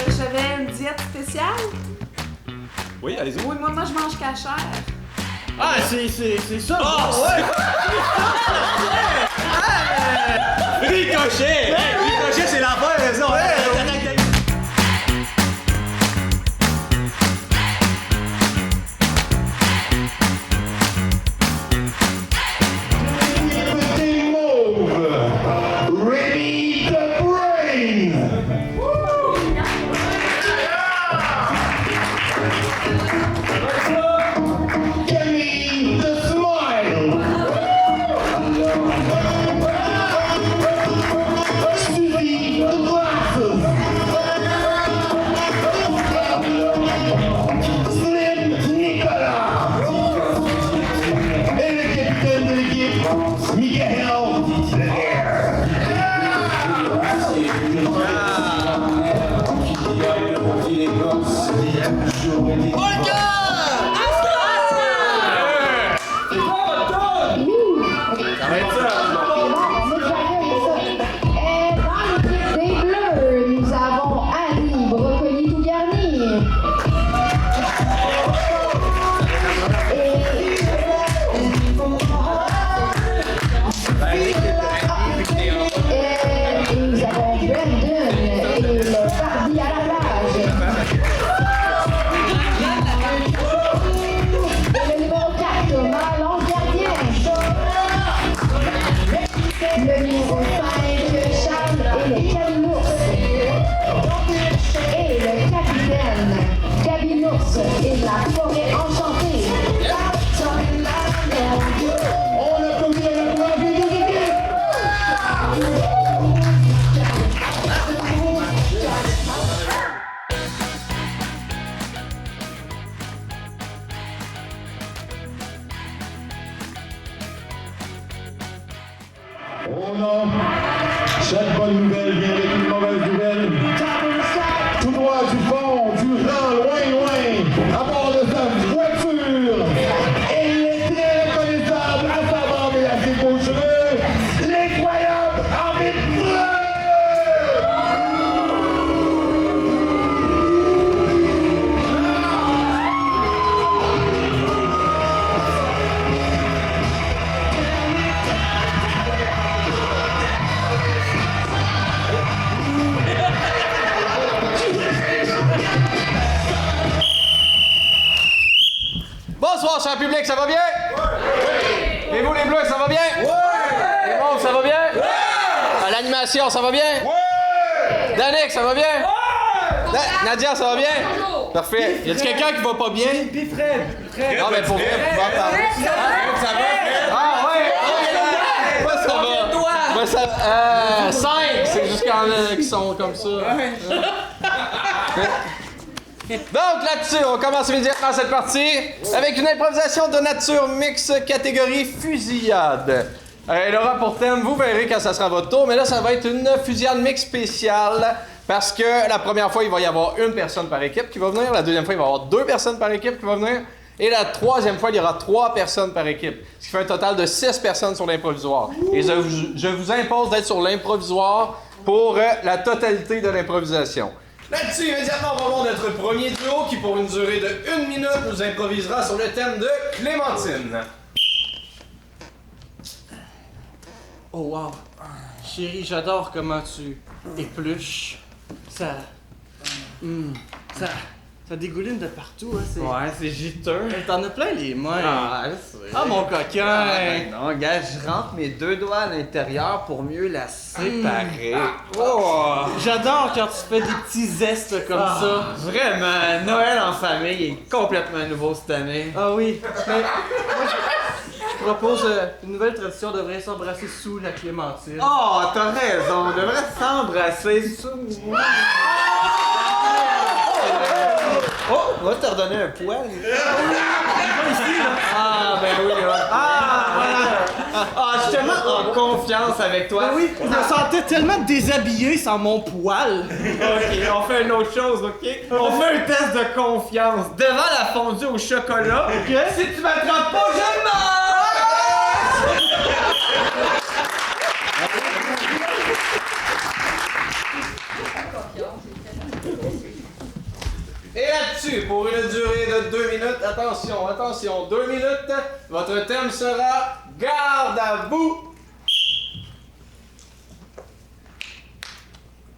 J'avais une diète spéciale. Oui, allez-y. Oui, moi je mange cachère. Ah, c'est ça! Oh, ouais! Ricochet! Hey, Ricochet, c'est l'affaire, raison! Ready the brain! Give me the smile! Suzy the glasses! Slim Nicolas! Et le capitaine de l'équipe, Michael Leclerc! Dans l'équipe des Bleus, nous avons Annie, brocoli tout garni. Et nous avons Brandon et le Bardi à la plage. Et le numéro 4, Thomas Lange-Gardien. Le numéro 5, Charles et le Cabinours. Et le capitaine, Cabinours et la forêt enchantée. On applaudit à la place des deux équipes! Oh non! Chaque bonne nouvelle vient avec une mauvaise nouvelle. Tout droit du fond, du rang, loin, à bord de sa voiture. Et il est très reconnaissable à sa barbe et à ses beaux cheveux. L'incroyable arbitre! Bonsoir, cher public, ça va bien? Oui! Et vous, les bleus, ça va bien? Oui! Les mauves, ça va bien? Oui! À l'animation, ça va bien? Oui! Danick, ça va bien? Oui! Nadia, ça va bien? Parfait. Y a-t-il quelqu'un qui va pas bien? Puis Fred! Non, mais pour vrai, vous pouvez en parler. Ça va? Ah, ouais! Moi, ça va. Moi, ça... 5, c'est juste quand qui sont comme ça. Donc là-dessus, on commence immédiatement cette partie avec une improvisation de nature mix catégorie fusillade. Elle aura pour thème, vous verrez quand ça sera votre tour, mais là ça va être une fusillade mix spéciale parce que la première fois il va y avoir une personne par équipe qui va venir, la deuxième fois il va y avoir 2 personnes par équipe qui vont venir et la troisième fois il y aura 3 personnes par équipe, ce qui fait un total de 6 personnes sur l'improvisoire. Et je vous impose d'être sur l'improvisoire pour la totalité de l'improvisation. Là-dessus, immédiatement, on va voir notre premier duo qui, pour une durée de 1 minute, nous improvisera sur le thème de Clémentine. Oh wow! Chérie, j'adore comment tu épluches. Ça dégouline de partout, hein, c'est... Ouais, c'est juteux. Hey, t'en as plein les mains! Ah, je sais. Ah, mon coquin! Non, gars, je rentre mes 2 doigts à l'intérieur pour mieux la séparer. Oh! J'adore quand tu fais des petits zestes comme ça. Vraiment, Noël en famille est complètement nouveau cette année. Ah oui, mais moi, je propose une nouvelle tradition, on devrait s'embrasser sous la clémentine. Oh, t'as raison, on devrait s'embrasser sous... Oh, on va te redonner un poil. Ah, ben oui, là. Ah, voilà. Ah, je suis tellement en confiance avec toi. Ben oui, je me sentais tellement déshabillé sans mon poil. Ok, on fait une autre chose, ok? On fait un test de confiance devant la fondue au chocolat. Ok. Si tu m'attrapes pas, je meurs! attention, 2 minutes. Votre thème sera garde à vous.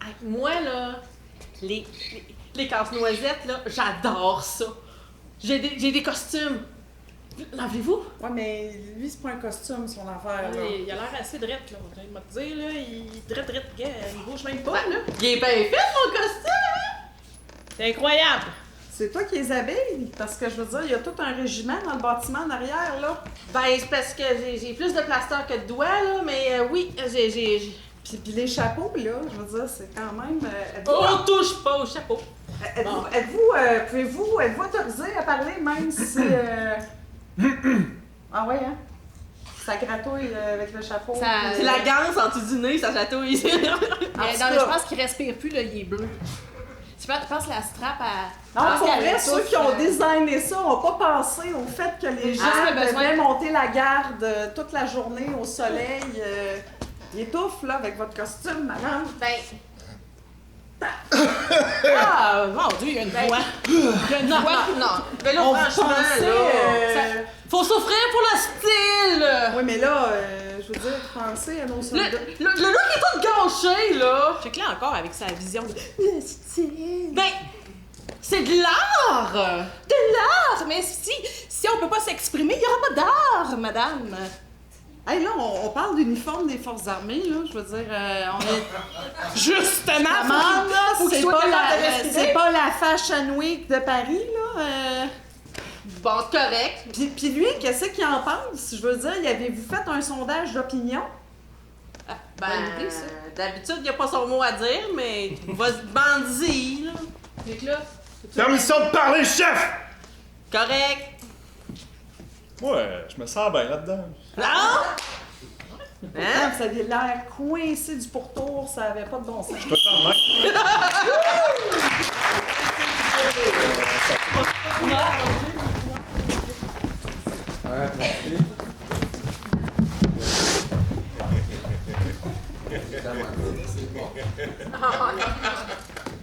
Hey, moi, là, les casse-noisettes, là, j'adore ça. J'ai des costumes. L'enlevez-vous? Ouais, mais lui, c'est pas un costume, son affaire, là. Il a l'air assez drette, là. Je vais te dire, là, il est drette, gars, il bouge même pas, là. Il est bien fait, mon costume! C'est incroyable! C'est toi qui les habilles? Parce que je veux dire, il y a tout un régiment dans le bâtiment en arrière, là. Ben, c'est parce que j'ai plus de plaster que de doigts, là, mais oui, j'ai... Puis les chapeaux, là, je veux dire, c'est quand même... On touche pas au chapeau! Pouvez-vous autoriser à parler même si... Ah ouais, hein? Ça gratouille avec le chapeau. C'est la ganse en dessous du nez, ça chatouille. Je pense qu'il respire plus, là, il est bleu. Je pense que la strap à... Non, pour vrai, ceux qui ont designé ça n'ont pas pensé au fait que les gens devaient monter la garde toute la journée au soleil. Il étouffe, là, avec votre costume, madame. Ah, mon Dieu, il y a une voix. Il y a une voix. Non. Mais là, franchement, faut souffrir pour le style! Oui, mais là, je veux dire, pensez à nos soldats. Le look est tout gâché, là! Check là encore avec sa vision de... Ben, c'est de l'art! De l'art! Mais si on peut pas s'exprimer, il y aura pas d'art, madame! Hey, là, on parle d'uniforme des forces armées, là, je veux dire, on est... Justement! Faut c'est pas la Fashion Week de Paris, là. Bon, correct. Puis lui, qu'est-ce qu'il en pense? Je veux dire, y avez-vous fait un sondage d'opinion? Ben, d'habitude, il n'y a pas son mot à dire, mais vas-y, bandit, là. Fait que là... Permission de parler, chef! Correct. Ouais, je me sens bien là-dedans. Non? Hein? Vous aviez l'air coincé du pourtour, ça avait pas de bon sens. Tout le temps de même.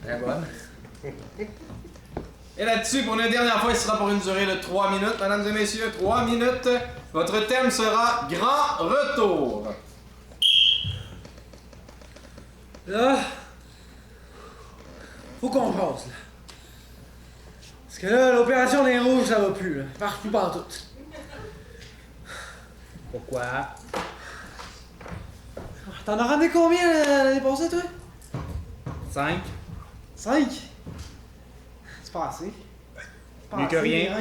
Très bonne. Et là-dessus, pour une dernière fois, il sera pour une durée de 3 minutes. Mesdames et messieurs, 3 minutes. Votre thème sera Grand Retour. Là, faut qu'on passe, là. Parce que là, l'opération des rouges, ça va plus, là. Ça marche plus partout. Pourquoi? T'en as ramené combien l'année passée, toi? 5. 5? C'est pas assez. Mieux que rien.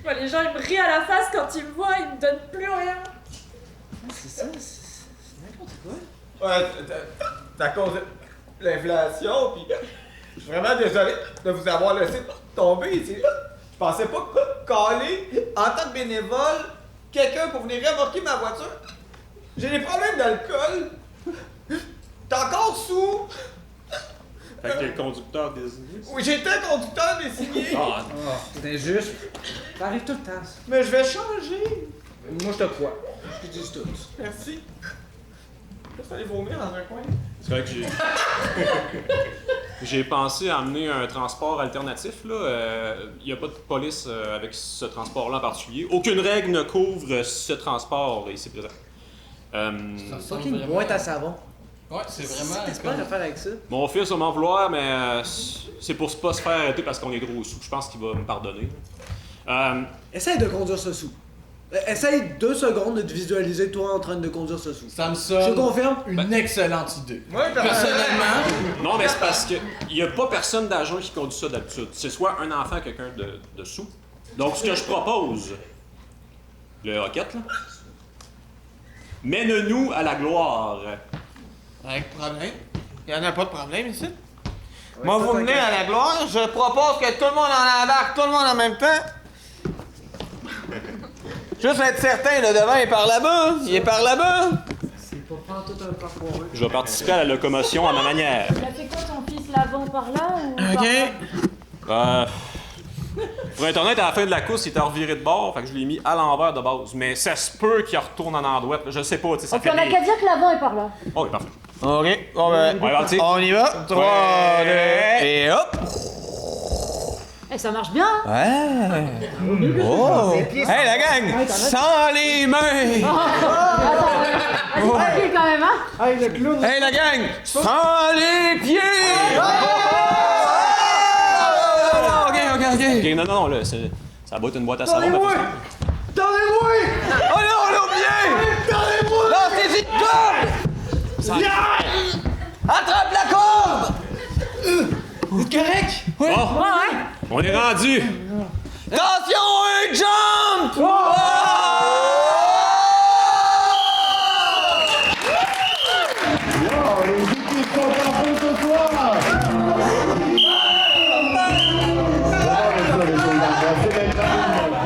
Ouais, les gens, ils me rient à la face quand ils me voient, ils me donnent plus rien. C'est ça, c'est n'importe quoi. Ouais, c'est à cause de l'inflation, pis je suis vraiment désolé de vous avoir laissé tomber ici. Je pensais pas caler en tant que bénévole quelqu'un pour venir remorquer ma voiture. J'ai des problèmes d'alcool. T'es encore sous. Fait que t'es le conducteur désigné. Oui, j'étais conducteur désigné. Ah, C'est injuste. Ça arrive tout le temps, ça. Mais je vais changer. Moi, je te crois. Je te dis tout. Merci. Vous allez vomir dans un coin. c'est vrai que j'ai pensé à amener un transport alternatif. Il n'y a pas de police avec ce transport-là en particulier. Aucune règle ne couvre ce transport ici présent. Fucking boîte à savon. Ouais, c'est vraiment... Qu'est-ce qu'on va faire avec ça? Mon fils va m'en vouloir, mais c'est pour pas se faire arrêter parce qu'on est trop sous. Je pense qu'il va me pardonner. Essaye de conduire ce sou. Essaye 2 secondes de te visualiser toi en train de conduire ce sou. Ça me Je sonne te confirme. une excellente idée. Ouais, Personnellement, Non, mais c'est parce que il y a pas personne d'agent qui conduit ça d'habitude. C'est soit un enfant, quelqu'un de sous. Donc, ce que je propose, le Rocket, là, mène-nous à la gloire. Avec problème. Il n'y en a pas de problème ici. Moi, vous menez à la gloire, je propose que tout le monde en embarque, tout le monde en même temps. Juste être certain, le devant est par là-bas. Il est par là-bas. C'est pas prendre tout un parcours. Je vais participer à la locomotion à ma manière. Il a fait quoi ton fils l'avant par là ou OK. Pour être honnête, à la fin de la course, il était reviré de bord, fait que je l'ai mis à l'envers de base. Mais ça se peut qu'il retourne en endroit. Je sais pas, tu sais, ça fait on a des... qu'à dire que l'avant est par là. Ok, parfait. OK. Bon, ben, On est parti. on y va. 3, 2, et hop. Eh, ça marche bien, hein? Ouais! Oh! Hey, la gang! Sans les mains! Oh. Vas-y, quand même, hein? Hey, le clown! Hey, la gang! Sans les pieds! Ok, non, là, ça va être une boîte à savon. Attendez-moi! Attendez-moi! Oh non, on l'a oublié! Attendez-moi! Lâchez-y de corde! Attrape la corde! Vous êtes correct? Oui. On est rendu! Attention, un jump! Yo, les équipes sont en feu ce soir!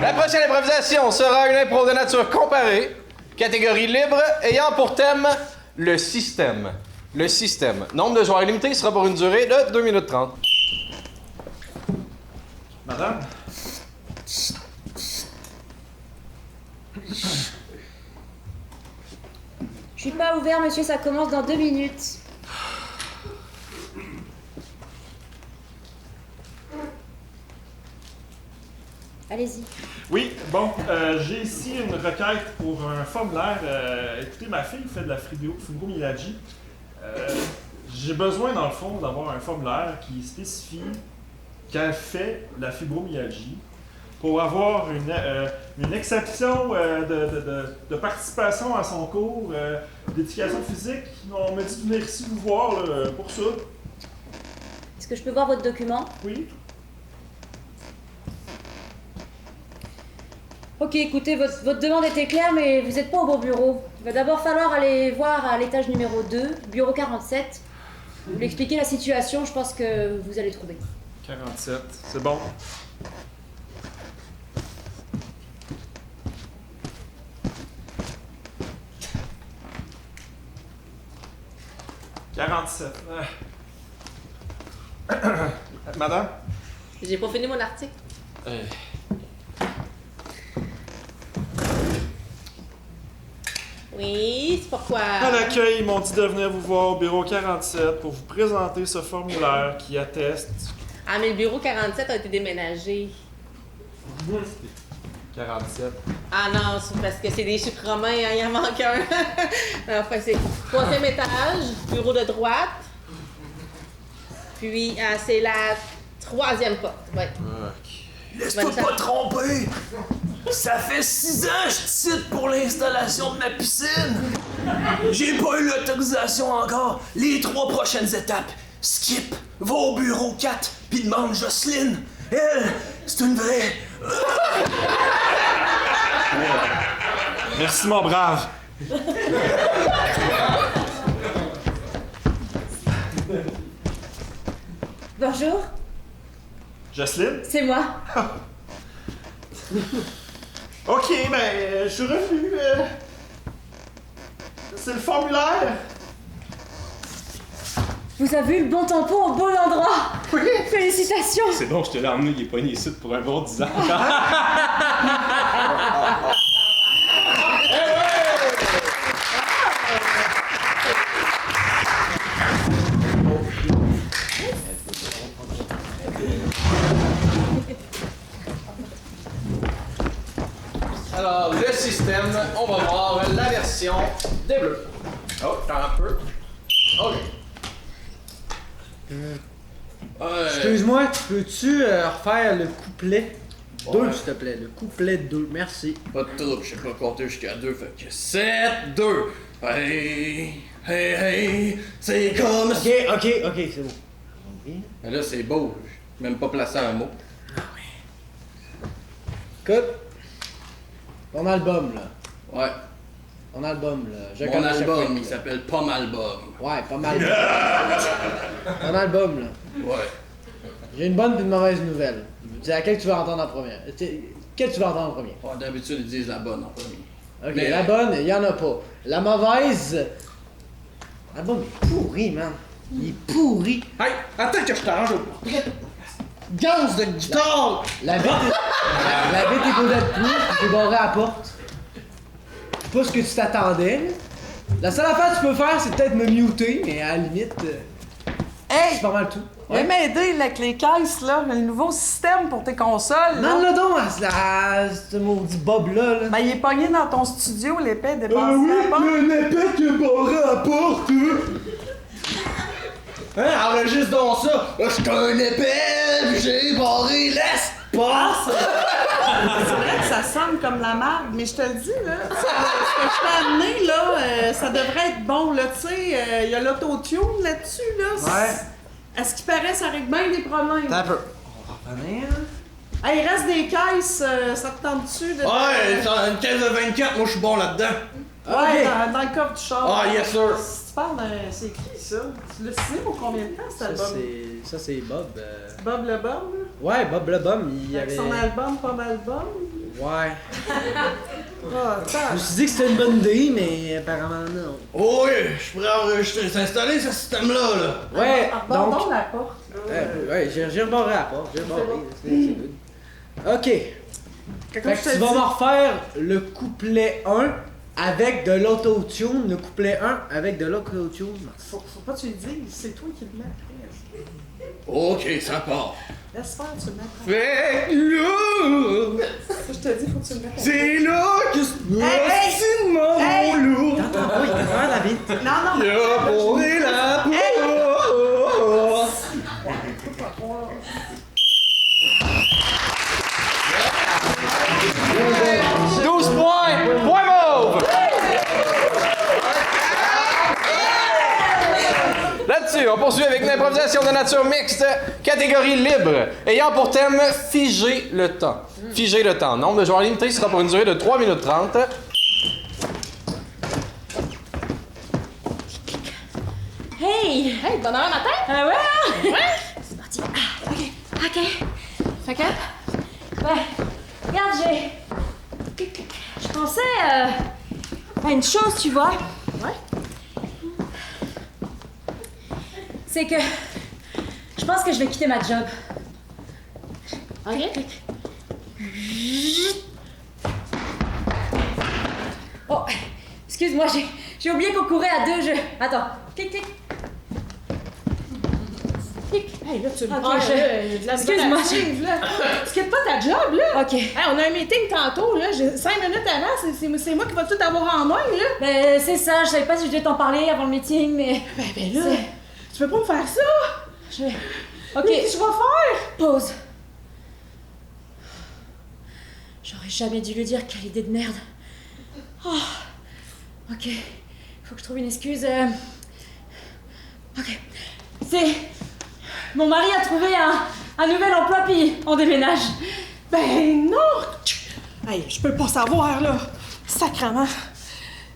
La prochaine improvisation sera une impro de nature comparée, catégorie libre, ayant pour thème le système. Le système. Nombre de joueurs limité sera pour une durée de 2 minutes 30. Madame? Je suis pas ouvert, monsieur, ça commence dans 2 minutes. Allez-y. Oui, bon, j'ai ici une requête pour un formulaire. Écoutez, ma fille fait de la fibromyalgie. J'ai besoin, dans le fond, d'avoir un formulaire qui spécifie qu'elle fait la fibromyalgie pour avoir une exception de participation à son cours d'éducation physique. On m'a dit de venir ici vous voir là, pour ça. Est-ce que je peux voir votre document? Oui. Ok, écoutez, votre demande était claire, mais vous n'êtes pas au bon bureau. Il va d'abord falloir aller voir à l'étage numéro 2, bureau 47. Vous lui expliquez la situation, je pense que vous allez trouver. 47, c'est bon. « 47. Madame? J'ai pas fini mon article. Oui, c'est pourquoi. À l'accueil, ils m'ont dit de venir vous voir au bureau 47 pour vous présenter ce formulaire qui atteste. Ah, mais le bureau 47 a été déménagé. 47. Ah non, c'est parce que c'est des chiffres romains, hein, il en manque un. Enfin, c'est 3e étage, bureau de droite. Puis, c'est la 3e porte. Ouais. Ok. Laisse-toi pas tromper! Ça fait 6 ans que je cite pour l'installation de ma piscine! J'ai pas eu l'autorisation encore. Les 3 prochaines étapes. Skip, va au bureau 4, puis demande Jocelyne. Elle, c'est une vraie... Merci, mon brave. Bonjour, Jocelyne? c'est moi. Ok, ben, je suis revenu. C'est le formulaire. Vous avez eu le bon tampon au bon endroit. Oui. Félicitations. C'est bon, je te l'ai emmené, il est pogné ici pour un bon 10 ans. Alors, le système, on va voir la version des bleus. Oh, t'en as un peu. OK. Excuse-moi, peux-tu refaire le couplet 2, s'il te plaît? Le couplet 2, merci. Pas de trouble, je sais pas compter jusqu'à 2, fait que 7, 2. Hey, hey, hey, c'est comme... Ok, c'est bon. Mais là, c'est beau, j'ai même pas placé un mot. Écoute, ton album, là. Ouais. Ton album, là. Mon album, il s'appelle Pomme Album. Ouais, pas mal. Ton album, là. Ouais. J'ai une bonne et une mauvaise nouvelle. C'est laquelle tu vas entendre en première. Quelle tu vas entendre en premier? Ouais, d'habitude, ils disent la bonne en premier. Ok, Mais- la bonne, il y en a pas. La mauvaise... L'album est pourri, man. Il est pourri. Hey, attends que je t'arrange au portrait. Gaz de guitare! La bête est posée de plus, j'ai barré à la porte. C'est pas ce que tu t'attendais. là. La seule affaire que tu peux faire, c'est peut-être me muter, mais à la limite... c'est pas mal tout. Viens m'aider là, avec les caisses, là, le nouveau système pour tes consoles. Non, là donc, ce maudit Bob-là. Là. Ben, il est pogné dans ton studio, l'épée dépassé oui, la porte. il y a une épée qui est barrée à la porte. Hein, enregistre donc ça. Là, j'suis un épée, j'ai barré l'espace. C'est vrai que ça sonne comme la merde, mais je te le dis, là, ce que je t'ai amené, là, ça devrait être bon, là, tu sais, il y a l'autotune là-dessus, là. Ouais. À ce qui paraît, ça règle bien des problèmes. T'as un peu. On va revenir. Hey, il reste des caisses, ça te tente-tu de... Ouais, t'as une caisse de 24, moi je suis bon là-dedans. Ouais, Ok. dans le coffre du char. Ah, yes sir. Si tu parles de... C'est qui, ça? Tu l'as signé pour combien de temps, cet album? Ça, c'est Bob. Bob le Bum? Ouais, Bob le Bum, il Avec avait... son album, pas d'album? Ouais. Ah, Je me suis dit que c'était une bonne idée, mais apparemment non. Oh oui, je suis prêt à enregistrer, s'installer ce système-là, là. Ouais, Abandonne donc... la porte. ouais, j'ai rebarré la porte, j'ai rebarré. C'est good. OK. Fait que tu vas me refaire le couplet 1 avec de l'autotune, le couplet 1 avec de l'autotune. Faut pas que tu le dises, c'est toi qui le mets après. Ok, ça part. Laisse faire, tu le mets après. Fait que là, Je te dis, faut que tu le mettes après. c'est là que Hey! c'est mon lourd. Oui, t'as David. Non, Il a posé la porte. 12 points! Point mauve! Là-dessus, on poursuit avec une improvisation de nature mixte, catégorie libre, ayant pour thème figer le temps. Figer le temps. Nombre de joueurs limité sera pour une durée de 3 minutes 30. Hey! Hey, bonne heure matin! Ah ouais? Ouais! C'est parti. Ah, ok. Fait que, Ouais. Regarde, je pensais à une chose, tu vois. Ouais? C'est que je pense que je vais quitter ma job. Ok. Oh, excuse-moi, j'ai oublié qu'on courait à deux. Attends. Clic, clic. Clic. Hey, là, tu me Ok, prends, je- là, de la Excuse-moi, misère, là. Tu quittes pas ta job, là? Ok. Hey, on a un meeting tantôt, là. 5 minutes avant, c'est moi qui va tout avoir en main, là. Ben, c'est ça, je savais pas si je devais t'en parler avant le meeting, mais. Ben là, tu peux pas me faire ça! Ok. Mais qu'est-ce que je vais faire? Pause. J'aurais jamais dû lui dire, quelle idée de merde. Oh. Ok. Faut que je trouve une excuse. Ok. C'est. Mon mari a trouvé un nouvel emploi, puis on déménage. Ben non! Hey, je peux pas savoir, là. Sacrement.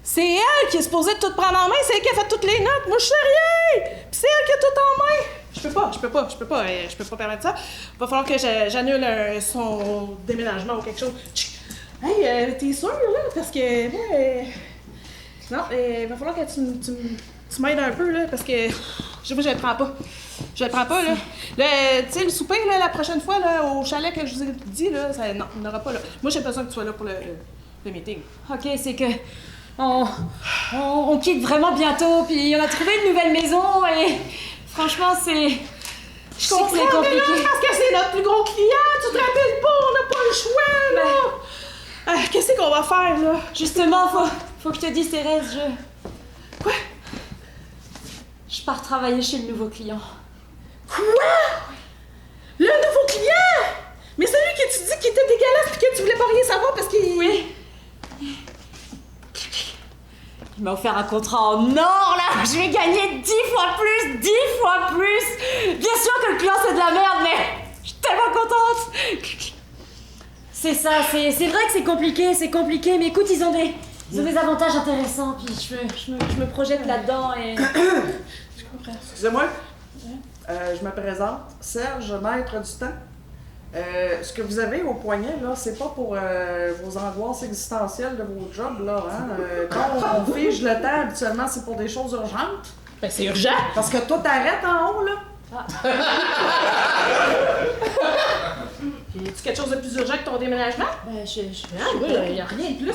C'est elle qui est supposée tout prendre en main, c'est elle qui a fait toutes les notes. Moi, je sais rien! Puis c'est elle qui a tout en main. Je peux pas permettre ça. Va falloir que j'annule son déménagement ou quelque chose. Hey, t'es sûre, là? Parce que, non, va falloir que tu m'aides un peu, là, parce que je le prends pas. Je le prends pas, là. Tu sais, le souper, là, la prochaine fois, là, au chalet que je vous ai dit, là, non, on n'aura pas, là. Moi, j'ai besoin que tu sois là pour le meeting. Ok, c'est que. On quitte vraiment bientôt, puis on a trouvé une nouvelle maison, et. Franchement, c'est. Je sais que c'est comprends, compliqué. mais là, parce que c'est notre plus gros client, tu te rappelles pas, on n'a pas le choix, là! Qu'est-ce qu'on va faire, là? Justement, faut que je te dise, Thérèse, Quoi? Je pars travailler chez le nouveau client. Quoi? Le nouveau client? Mais celui que tu dis qui était dégueulasse pis que tu voulais pas rien savoir parce qu'il... Oui. Il m'a offert un contrat en or, là. Je vais gagner 10 fois plus, 10 fois plus. Bien sûr que le client, c'est de la merde, mais je suis tellement contente. C'est ça, c'est vrai que c'est compliqué, mais écoute, ils ont des avantages intéressants, puis je me projette là-dedans et... Je comprends. Excusez-moi. Je me présente. Serge, maître du temps. Ce que vous avez au poignet, là, c'est pas pour vos angoisses existentielles de vos jobs, là, hein? Quand on fige le temps, habituellement, c'est pour des choses urgentes. Ben, c'est urgent! Parce que toi, t'arrêtes en haut, là. Y a-tu quelque chose de plus urgent que ton déménagement? Ben, il y a rien de plus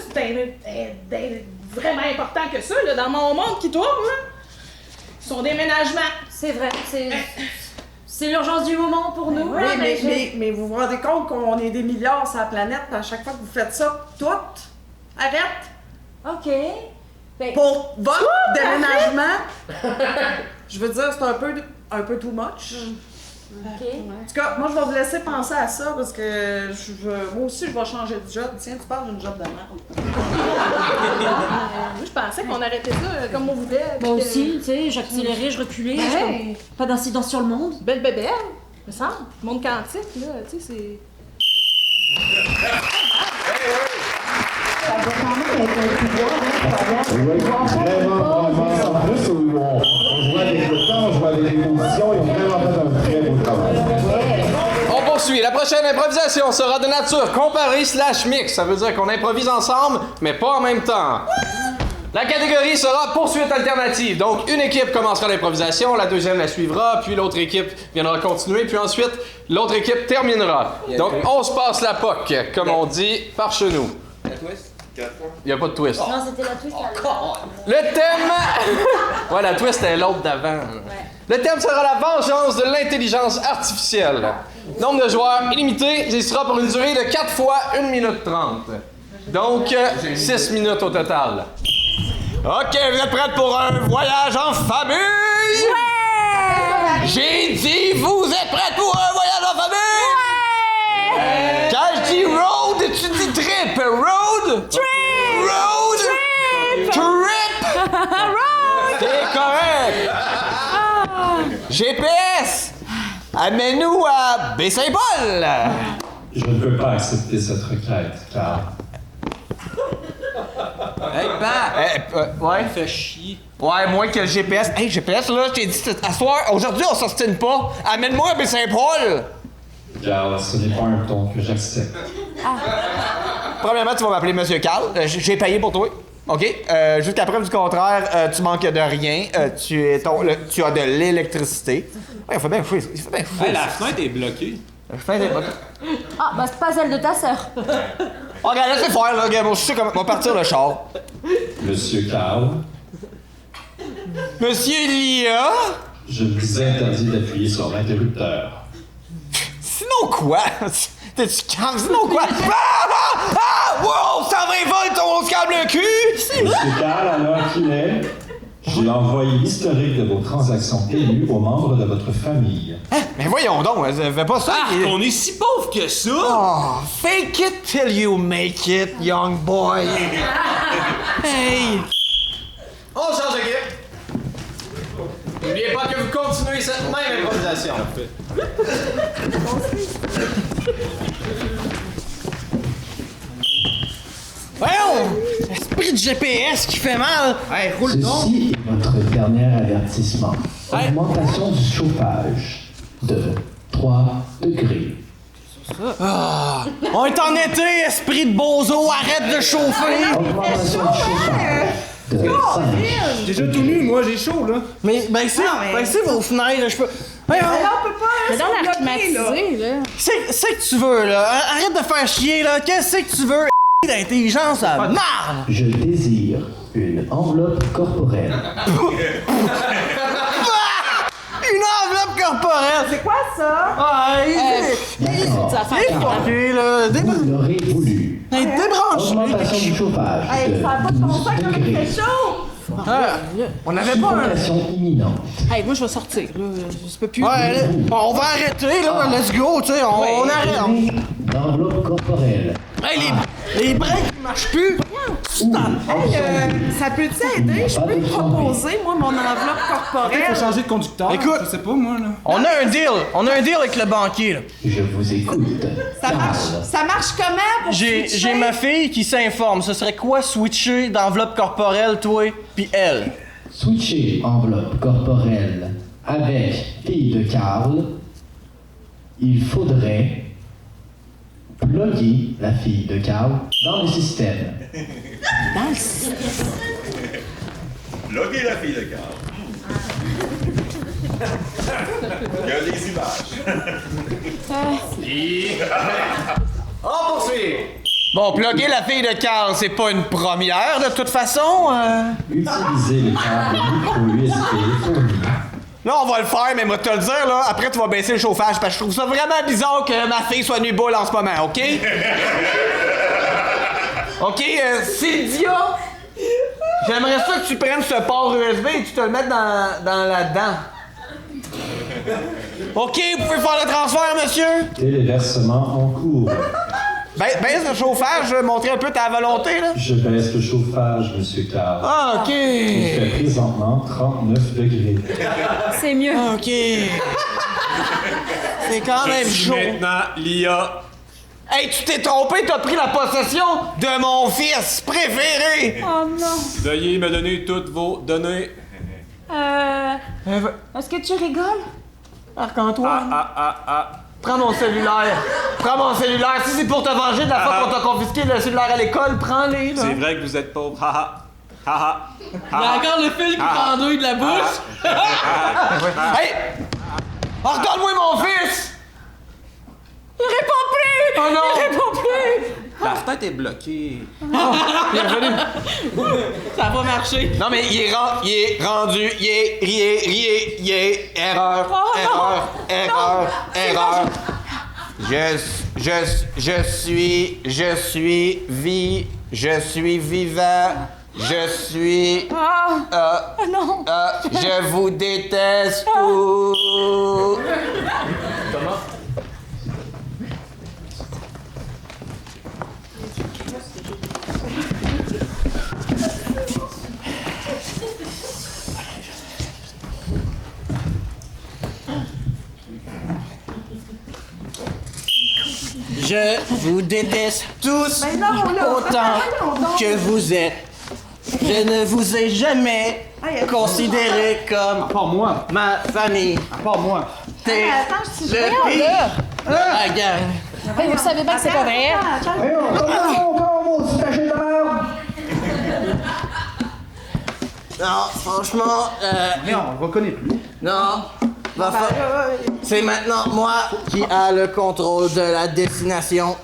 vraiment important que ça, là, dans mon monde qui tourne, là. Son déménagement. C'est vrai, C'est l'urgence du moment pour nous. Oui, mais vous vous rendez compte qu'on est des milliards sur la planète, à chaque fois que vous faites ça, toutes, arrête! OK. Ben, Pour votre déménagement, je veux dire, c'est un peu too much. OK. En tout cas, moi, je vais vous laisser penser à ça parce que moi aussi, je vais changer de job. Tiens, tu parles d'une job de merde. Moi, je pensais qu'on arrêtait ça comme on voulait. Moi aussi, tu sais, j'accélérais, je reculais. Ouais. Pas d'incidence sur le monde. Belle bébelle, me semble. Monde quantique, là, tu sais, c'est... Oui, vraiment. En plus, on joue avec le temps, on joue avec les positions, ils ont vraiment fait un très beau travail. On poursuit. La prochaine improvisation sera de nature comparée / mix. Ça veut dire qu'on improvise ensemble, mais pas en même temps. La catégorie sera poursuite alternative. Donc, une équipe commencera l'improvisation, la deuxième la suivra, puis l'autre équipe viendra continuer, puis ensuite, l'autre équipe terminera. Donc, on se passe la POC, comme on dit par chez nous. La twist? Il n'y a pas de twist. Non, c'était la twist. Le thème... ouais, la twist est l'autre d'avant. Le thème sera la vengeance de l'intelligence artificielle. Nombre de joueurs illimité, il sera pour une durée de 4 fois 1 minute 30. Donc, 6 minutes au total. OK, vous êtes prêts pour un voyage en famille? Ouais! J'ai dit, vous êtes prêts pour un voyage en famille? Ouais! Quand je dis road, tu dis trip. Road? Trip! Road? Trip! Trip! Road! C'est correct! GPS! Amène-nous à Baie-Saint-Paul! Je ne peux pas accepter cette requête, car... Hey, ouais? Fais chier. Ouais, moins que le GPS. Hey, GPS, là, je t'ai dit, à soir, aujourd'hui, on s'ostine pas. Amène-moi à Baie-Saint-Paul! Car ce n'est pas un ton que j'accepte. Premièrement, tu vas m'appeler Monsieur Carl. J'ai payé pour toi. OK? Jusqu'à preuve du contraire, tu manques de rien. Tu as de l'électricité. Ouais, il faut bien fouiller. Hey, la fenêtre est bloquée. La fenêtre est bloquée. Ah, bah c'est pas celle de ta sœur. Oh, regarde, laissez faire, là. Regarde, je sais comment on va partir le char. Monsieur Carl, Monsieur Lia? je vous interdis d'appuyer sur l'interrupteur. Sinon quoi? T'es-tu calme? Sinon quoi? Wow! 120 volts, on se calme le cul! Monsieur Carl, à l'heure qu'il est, j'ai envoyé l'historique de vos transactions payantes aux membres de votre famille. Hein? Mais voyons donc, fais pas ça! On est si pauvre que ça! Oh, fake it till you make it, young boy! Hey! On change d'équipe! N'oubliez pas que vous continuez cette même improvisation. Voyons! Esprit de GPS qui fait mal! Hey, roule donc! Ceci est votre dernier avertissement. Augmentation du chauffage de 3 degrés. Ah, on est en été, esprit de bozo, arrête de chauffer! Augmentation du chauffage de 5. Déjà tout nu, moi j'ai chaud là. Mais c'est vos fenêtres, je peux. Mais on peut pas. Mais dans la climatisée, là. C'est que tu veux, là. Arrête de faire chier, là. Qu'est-ce que tu veux? D'intelligence à marre! Je désire une enveloppe corporelle. Une enveloppe corporelle! C'est quoi ça? D'accord. fucké, là. Vous l'aurez voulu. Hey, débranche! Augmentation du chauffage Hey, ça a pas de bon sens comme il fait chaud! On n'avait pas un... Suffocation imminente. Hey, moi je vais sortir, là. Je peux plus. Ouais, là, on va arrêter, là. Let's go, tu sais. On arrête. D'enveloppe corporelle. Hey, les breaks qui marchent plus! Ça peut-tu aider? Je peux te proposer, moi, mon enveloppe corporelle. Faut changer de conducteur. Écoute, je sais pas moi là. On a un deal avec le banquier, là. Je vous écoute. Ça marche comment pour J'ai switcher? ma fille qui s'informe. Ce serait quoi switcher d'enveloppe corporelle, toi, puis elle? Switcher enveloppe corporelle avec fille de Carl, il faudrait plugger la fille de Carl dans le système. Dans le système. Loguer la fille de Carl. Il y a des images. On poursuit! Bon, plugger la fille de Carl, c'est pas une première, de toute façon. Utilisez les câbles micro USB fournis. Là, on va le faire, mais moi, te le dire, là, après, tu vas baisser le chauffage, parce que je trouve ça vraiment bizarre que ma fille soit nue boule en ce moment, OK? OK, Cynthia, j'aimerais ça que tu prennes ce port USB et que tu te le mettes dans la dent. OK, vous pouvez faire le transfert, monsieur? Téléversement en cours. Baisse le chauffage, montrer un peu ta volonté, là. Je baisse le chauffage, monsieur Carl. Ah, OK. Il fait présentement 39 degrés. C'est mieux. OK. C'est quand même chaud. Maintenant, l'IA. Hey, tu t'es trompé, t'as pris la possession de mon fils préféré! Oh non. Veuillez me donner toutes vos données. Est-ce que tu rigoles? Marc-Antoine. Prends mon cellulaire. Prends mon cellulaire. Si c'est pour te venger de la fois qu'on t'a confisqué le cellulaire à l'école, prends-les, là. C'est vrai que vous êtes pauvre. Haha. Haha. Il y a encore le fil qui pendouille de la bouche. Hey! Regarde-moi mon fils! Il répond plus! Oh non! Il répond plus! La fenêtre est bloquée. Il est revenu. Ça va marcher. Non, mais il est rendu. Il est. Erreur. Erreur. Erreur. Erreur. Je suis vivant. Je suis. Non! Je vous déteste tous. Comment? Je vous déteste tous autant que vous êtes. Je ne vous ai jamais considéré comme ma famille. Pas moi. T'es Attends, je suis le rien, pire là. de la gang. Hey, vous savez bien que c'est pas vrai. Non, franchement, Mais on le reconnaît plus. non. C'est maintenant moi qui a le contrôle de la destination.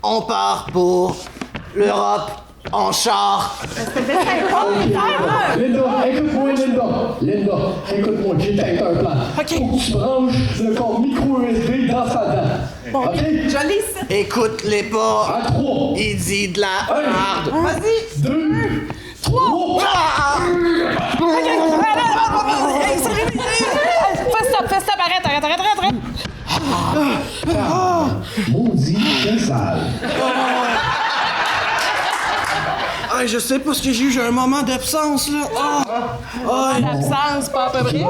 On part pour l'Europe en char. Linda, écoute-moi, Linda, écoute-moi, j'ai peut-être un plan. OK. Faut que tu branches le corps micro USB dans sa dent. Bon, OK? je l'ai ici. Écoute-les pas. À 3. Il dit de la merde. Vas-y. 2. 3. Fais stop, arrête. Maudit, c'est sale. Ah, je sais pas ce que j'ai eu, j'ai un moment d'absence là. L'absence, pas à peu près.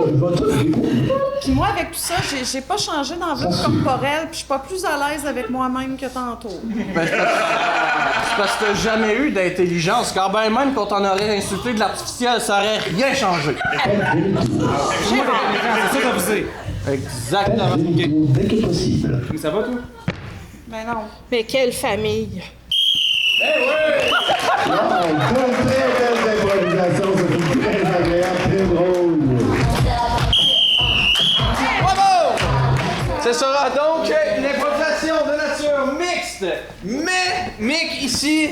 Puis moi, avec tout ça, j'ai pas changé d'enveloppe corporelle, puis je suis pas plus à l'aise avec moi-même que tantôt. Ben, c'est parce que t'as jamais eu d'intelligence. Quand ben même qu'on t'en aurait insulté de l'artificiel, ça aurait rien changé. C'est ça que vous Exactement. Dès que possible. Ça va, toi? Ben non. Mais quelle famille! Wow, deux très belles improvisations, c'était très agréable, très drôle. Bravo! Ce sera donc une improvisation de nature mixte. Mais Mick ici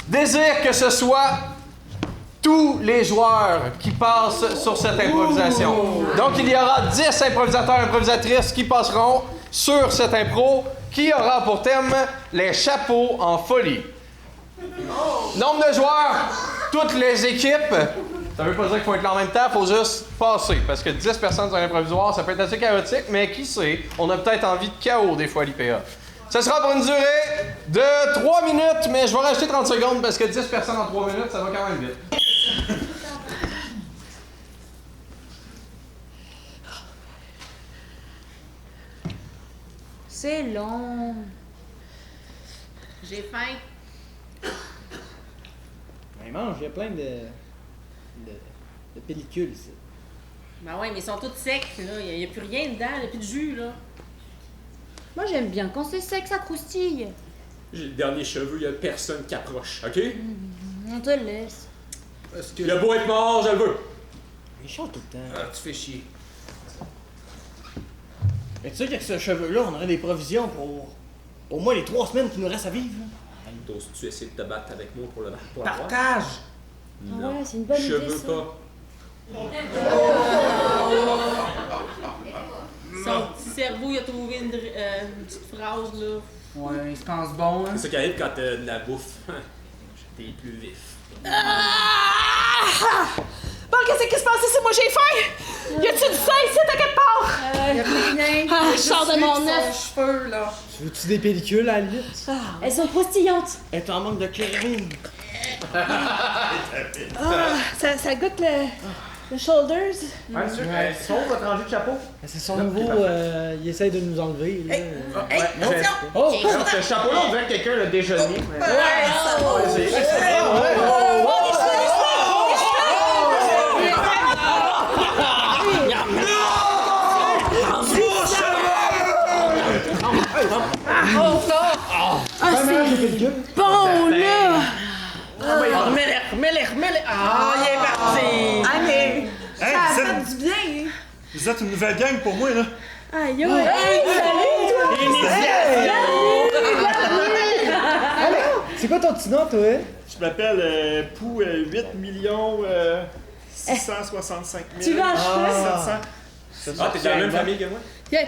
désire que ce soit tous les joueurs qui passent sur cette improvisation. Donc il y aura 10 improvisateurs et improvisatrices qui passeront sur cette impro qui aura pour thème les chapeaux en folie. Nombre de joueurs, toutes les équipes. Ça veut pas dire qu'il faut être là en même temps, il faut juste passer. Parce que 10 personnes sur un improvisoire, ça peut être assez chaotique, mais qui sait, on a peut-être envie de chaos des fois à l'IPA. Ce sera pour une durée de 3 minutes, mais je vais rajouter 30 secondes parce que 10 personnes en 3 minutes, ça va quand même vite. C'est long. J'ai faim. Ben mange, il y a plein de pellicules ici. Ben ouais, mais ils sont tous secs, là. Il n'y a plus rien dedans, il n'y a plus de jus, là. Moi, j'aime bien quand c'est sec, ça croustille. J'ai le dernier cheveu, il y a personne qui approche, ok? On te laisse. Parce que... Il a beau être mort, je le veux. Il chante tout le temps. Ah, tu fais chier. Mais tu sais qu'avec ce cheveu-là, on aurait des provisions pour au moins les 3 semaines qui nous restent à vivre. T'oses-tu essayer de te battre avec moi pour le Partage! Non, Ah ouais, c'est une bonne je idée, veux ça. pas. Son petit cerveau, il a trouvé une petite phrase, là. Ouais, il se pense bon, hein. C'est ça qui arrive quand t'as de la bouffe. T'es plus vif. Bon, qu'est-ce qui se passe ici? Moi, j'ai faim! Y a-tu du sang ici, à quelque part? Y a plus rien. Ah, je sors de mon œuf. Cheveux, là. Tu veux-tu des pellicules à la limite? Elles sont croustillantes. Elle est en manque de chlorine. Ça goûte le shoulders. Ouais, sûr. Sauve votre rangée de chapeau. C'est son nouveau, il essaye de nous enlever. Là. Oh! Ce chapeau-là, on dirait que quelqu'un l'a déjà mis. Bon, là! Remets-les. Ah, il est parti. Allez, ça a vous fait êtes- du bien. Vous êtes une nouvelle gang pour moi, là. Aïe, aïe! C'est quoi ton petit nom, toi? Je m'appelle Pou 8 millions 665 000. Tu vas acheter? 700. Ah, t'es de la même famille que moi? Y a-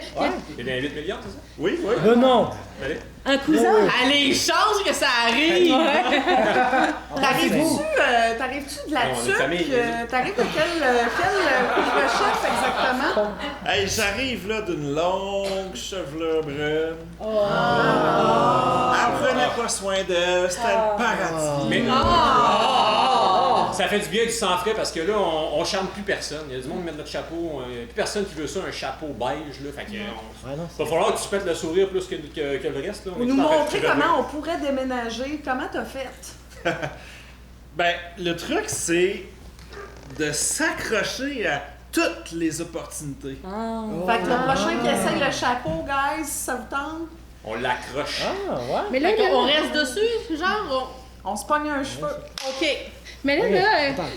T'es dans les 8 millions, c'est ça? Oui, oui. Non. Allez. Un cousin? Allez, chance que ça arrive! T'arrives-tu de la Non, on est tuque? famille. T'arrives de quel couvre-chef exactement? Hey, j'arrive là d'une longue chevelure brune. Elle prenait pas soin d'elle, c'était le paradis. Mais ça fait du bien du sang frais parce que là, on charme plus personne. Il y a du monde qui met notre chapeau. Plus personne qui veut ça, un chapeau beige. Là, fait que, va falloir que tu pètes le sourire plus que le reste. Là. On Vous est nous tout en train de montrer crever. comment on pourrait déménager. Comment t'as fait? Ben, le truc, c'est de s'accrocher à toutes les opportunités. Fait que le prochain qui essaye le chapeau, guys, ça vous tente? On l'accroche. Mais là, On reste dessus, genre, On se pogne un cheveu. OK. Mais là,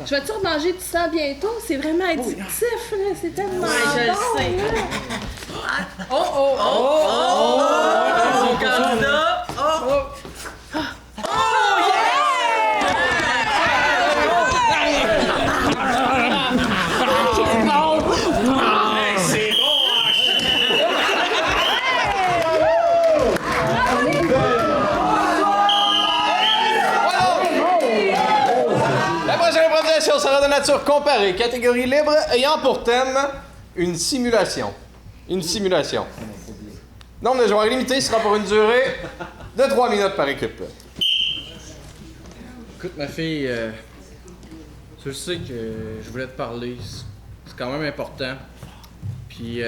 je vais-tu remanger du sang bientôt? C'est vraiment addictif, là. C'est tellement Ouais, je le bon, sais. là. Mon candidat! Hey, c'est bon! La prochaine improvisation sera de nature comparée, catégorie libre, ayant pour thème une simulation. Une simulation. Nombre de joueurs limité sera pour une durée de 3 minutes par équipe. Écoute, ma fille, tu sais que je voulais te parler. C'est quand même important. Puis,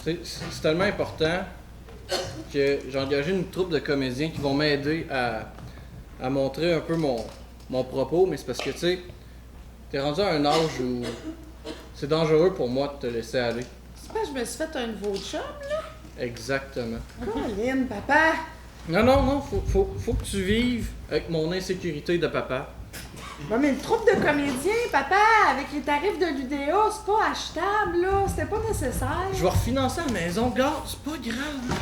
c'est tellement important que j'ai engagé une troupe de comédiens qui vont m'aider à montrer un peu mon propos. Mais c'est parce que, tu sais, t'es rendu à un âge où c'est dangereux pour moi de te laisser aller. C'est pas que je me suis fait un nouveau chum, là? Exactement. Colin, papa! Non, faut que tu vives avec mon insécurité de papa. Ouais, mais une troupe de comédiens, papa, avec les tarifs de l'UDA, c'est pas achetable, là. C'était pas nécessaire. Je vais refinancer la maison, gars, c'est pas grave.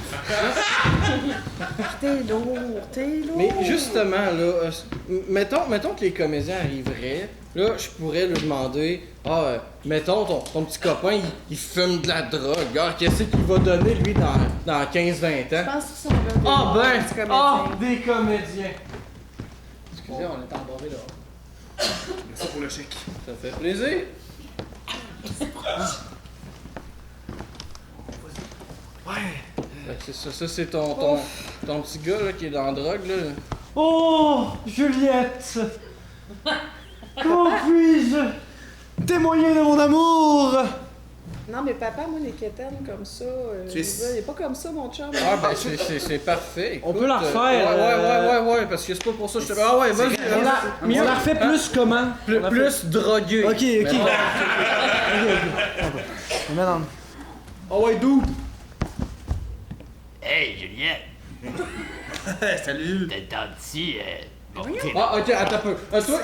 T'es lourd. Mais justement, là, mettons que les comédiens arriveraient, là, je pourrais lui demander, mettons, ton petit copain, il fume de la drogue, gars, qu'est-ce qu'il va donner, lui, dans 15-20 ans? Je pense qu'ils sont là. Des comédiens. Excusez, on est embarré là. Merci pour le chèque. Ça fait plaisir. Fait que c'est ça, c'est ton petit gars là, qui est dans la drogue là. Oh, Juliette! Comment puis-je témoigner de mon amour? Non, mais papa, moi, les quétaines comme ça, Tu es- il est pas comme ça, mon chum. Ah ben c'est parfait. On Écoute, peut la refaire, ouais, parce que c'est pas pour ça que je te... Ah ouais, vas-y. On la refait plus comment? Plus drogué. Ok. On met dans... Oh ouais, d'où? Hey, Juliette! Salut! T'es gentil, Ah ok, attends un peu.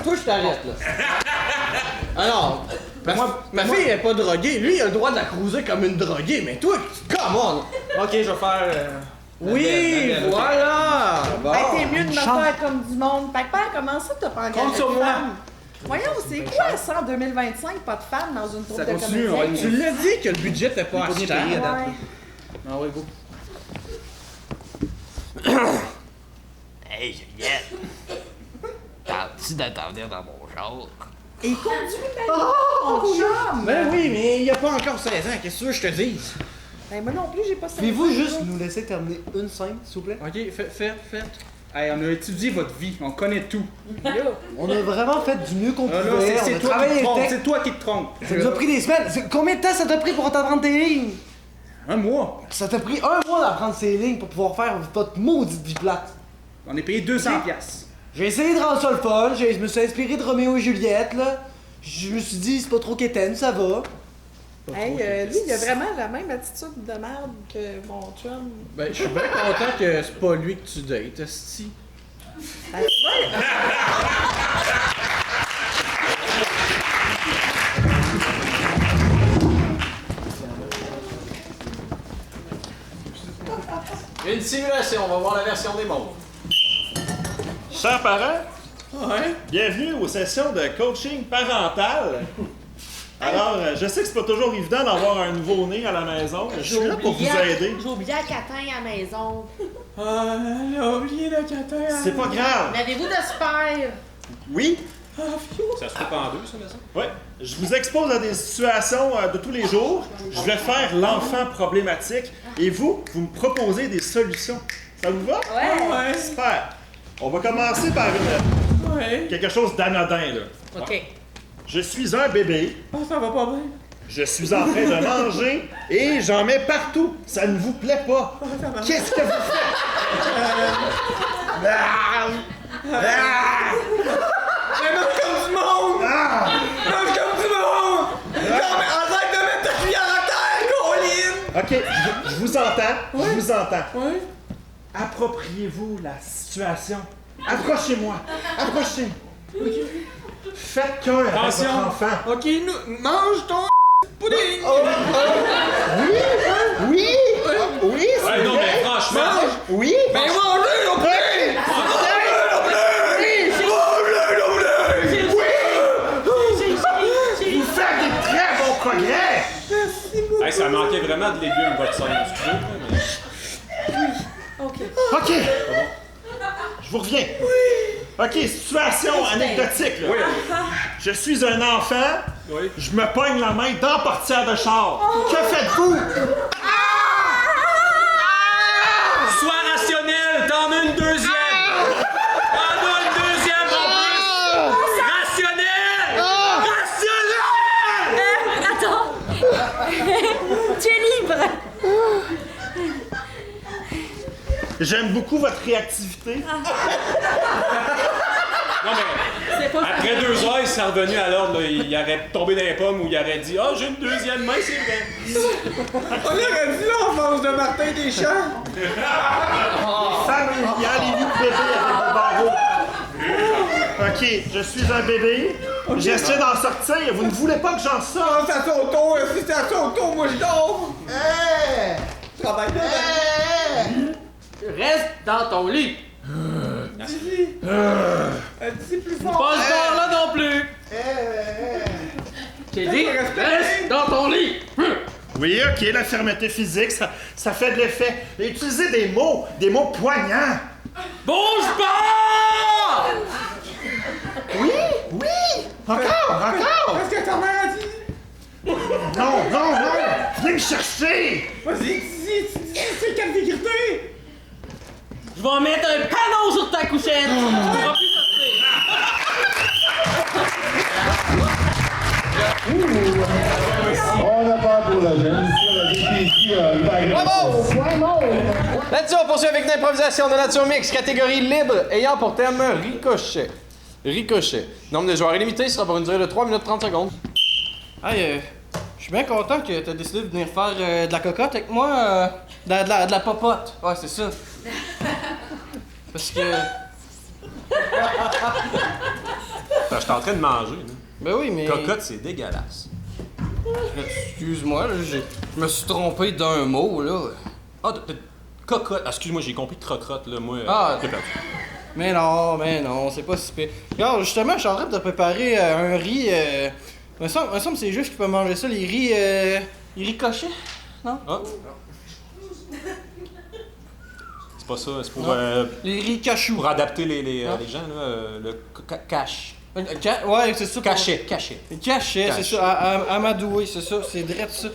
Toi je t'arrête là. Alors, ma fille est pas droguée. Lui il a le droit de la cruiser comme une droguée, mais toi, come on! Ok, je vais faire... Oui, voilà! Ben, t'es mieux de me faire comme du monde. Papa, comment ça, t'as pas engagé Compte sur de moi. femme? Voyons, c'est quoi ça en 2025, pas de femmes dans une troupe Ça de continue, comédiens? tu l'as dit que le budget était pas achetable. Ouais. Ah ouais, go. Hey, Juliette! T'as-tu d'attendir dans mon genre? Et il conduit même mon chum! Ben oui, mais il a pas encore 16 ans, qu'est-ce que tu veux que je te dise? Ben moi non plus, j'ai pas 16 ans. Pouvez-vous juste nous laisser terminer une scène, s'il vous plaît? Ok, faites. Hey, on a étudié votre vie, on connaît tout. On a vraiment fait du mieux qu'on Ah pouvait. non, on a c'est toi qui travaillé te les trompes, textes. c'est toi qui te trompes. Ça nous a pris des semaines. Combien de temps ça t'a pris pour t'apprendre tes lignes? Un mois. Ça t'a pris un mois d'apprendre ces lignes pour pouvoir faire votre maudite vie plate. On est payé 200 piastres. J'ai essayé de rendre ça le fun, je me suis inspiré de Roméo et Juliette, là. Je me suis dit, c'est pas trop quétaine, ça va. Hey, lui, il a vraiment la même attitude de merde que mon chum. Ben, je suis bien content que c'est pas lui que tu dates, esti. Ben, ouais. Une simulation, on va voir la version des mômes. Chers parents, bienvenue aux sessions de coaching parental. Alors, je sais que c'est pas toujours évident d'avoir un nouveau-né à la maison. Je suis là pour vous aider. J'ai oublié un catin à la maison. Ah, elle a oublié le catin. C'est pas grave. L'avez-vous de super? Oui? Ça se coupe en deux, ça, mais ça? Oui. Je vous expose à des situations de tous les jours. Je vais faire l'enfant problématique et vous me proposez des solutions. Ça vous va? Ouais. Super. On va commencer par quelque chose d'anodin, là. OK. Je suis un bébé. Ça va pas bien. Je suis en train de manger et j'en mets partout. Ça ne vous plaît pas. Qu'est-ce que vous faites? Mange comme du monde! Mange comme du monde! Non, mais arrête de mettre ta cuillère à terre, Colin! OK, je vous entends. Je vous entends. Appropriez-vous la situation. Approchez-moi. Approchez. Faites cœur avec Attention. votre enfant. Ok, mange ton pudding! Oui! Oui, c'est Ouais, non, vrai. mais franchement. Mange. Oui! Ben mangez le pudding! Vous faites des très bons progrès! Hey, ça manquait vraiment de légumes, votre scène, excusez. OK. OK. Je vous reviens. OK, situation anecdotique, là. Oui. Je suis un enfant. Oui. Je me pogne la main dans la portière de char. Que faites-vous? Sois rationnel, t'en as une deuxième! T'en as une deuxième en plus! Rationnel! Rationnel! Attends! Tu es libre! J'aime beaucoup votre réactivité. Non, mais après 2 heures, il s'est revenu à l'ordre. là. Il aurait tombé dans les pommes ou il aurait dit « Ah, j'ai une deuxième main, c'est vrai! On aurait dit l'enfance de Martin Deschamps! Familial et vie de bébé avec des barreaux. OK, je suis un bébé. J'essaie d'en sortir. Vous ne voulez pas que j'en sorte? C'est à son tour, si c'est à son tour, moi je dors! Travaille bien! Reste dans ton lit. Dis plus fort! Pas ce bord-là non plus. J'ai dit, reste dans ton lit. Oui, OK, la fermeté physique, ça fait de l'effet. Et utilisez des mots poignants. Bouge pas! Oui, oui! Encore! Qu'est-ce que ta mère a dit? Non! Viens me chercher! Vas-y, c'est quelle sécurité? Je vais mettre un panneau sur ta couchette. Tu pourras plus sortir. On n'a pas pour la jeune. Bravo! Là-dessus, on poursuit avec une improvisation de nature mixte, catégorie libre, ayant pour thème ricochet. Ricochet. Nombre de joueurs illimité sera pour une durée de 3 minutes 30 secondes. Hey, je suis bien content que t'as décidé de venir faire de la cocotte avec moi. De la popote. Ouais, c'est ça. Parce que. Je suis en train de manger. Là. Ben oui, mais. Cocotte, c'est dégueulasse. Excuse-moi, là, je me suis trompé d'un mot, là. Ah, cocotte. Excuse-moi, j'ai compris crocotte, là, moi. Ah. J'ai perdu. Mais non, c'est pas si pire. Regarde, justement, je suis en train de préparer un riz. Me semble que c'est juste qui peut manger ça, les riz cochés. Non? Ah. C'est pas ça, c'est pour. Les riz cachou. Pour adapter les gens, là, le cache. Ouais, c'est ça. Cachet. Cachet, c'est ça. Amadoué, c'est ça. C'est direct ça.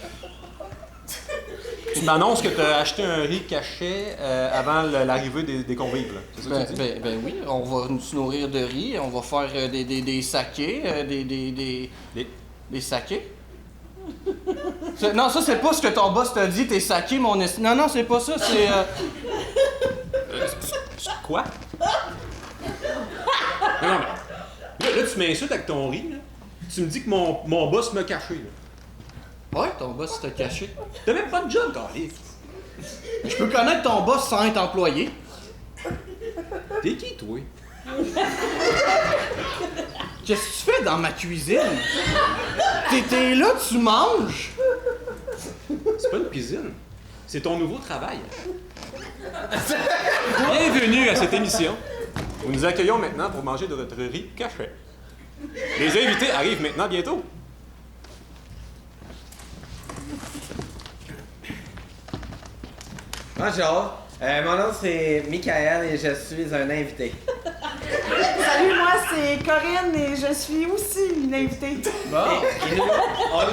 Tu m'annonces que tu as acheté un riz cachet avant l'arrivée des convives, là. C'est ça que tu dis? Ben oui, on va nous nourrir de riz, on va faire des sakés, des sakés. Non, ça c'est pas ce que ton boss t'a dit, tes sakés, mon esti. Non, c'est pas ça, c'est... Quoi? Non, mais là, tu m'insultes avec ton riz, là. Tu me dis que mon boss m'a caché, là. Ouais, ton boss t'a caché. T'as même pas de job, Carlis. Je peux connaître ton boss sans être employé. T'es qui, toi? Qu'est-ce que tu fais dans ma cuisine? T'es là, tu manges? C'est pas une cuisine. C'est ton nouveau travail. Bienvenue à cette émission. Nous nous accueillons maintenant pour manger de notre riz cachet. Les invités arrivent maintenant bientôt. Bonjour, mon nom c'est Michael et je suis un invité. Salut, moi c'est Corinne et je suis aussi une invitée. Bon.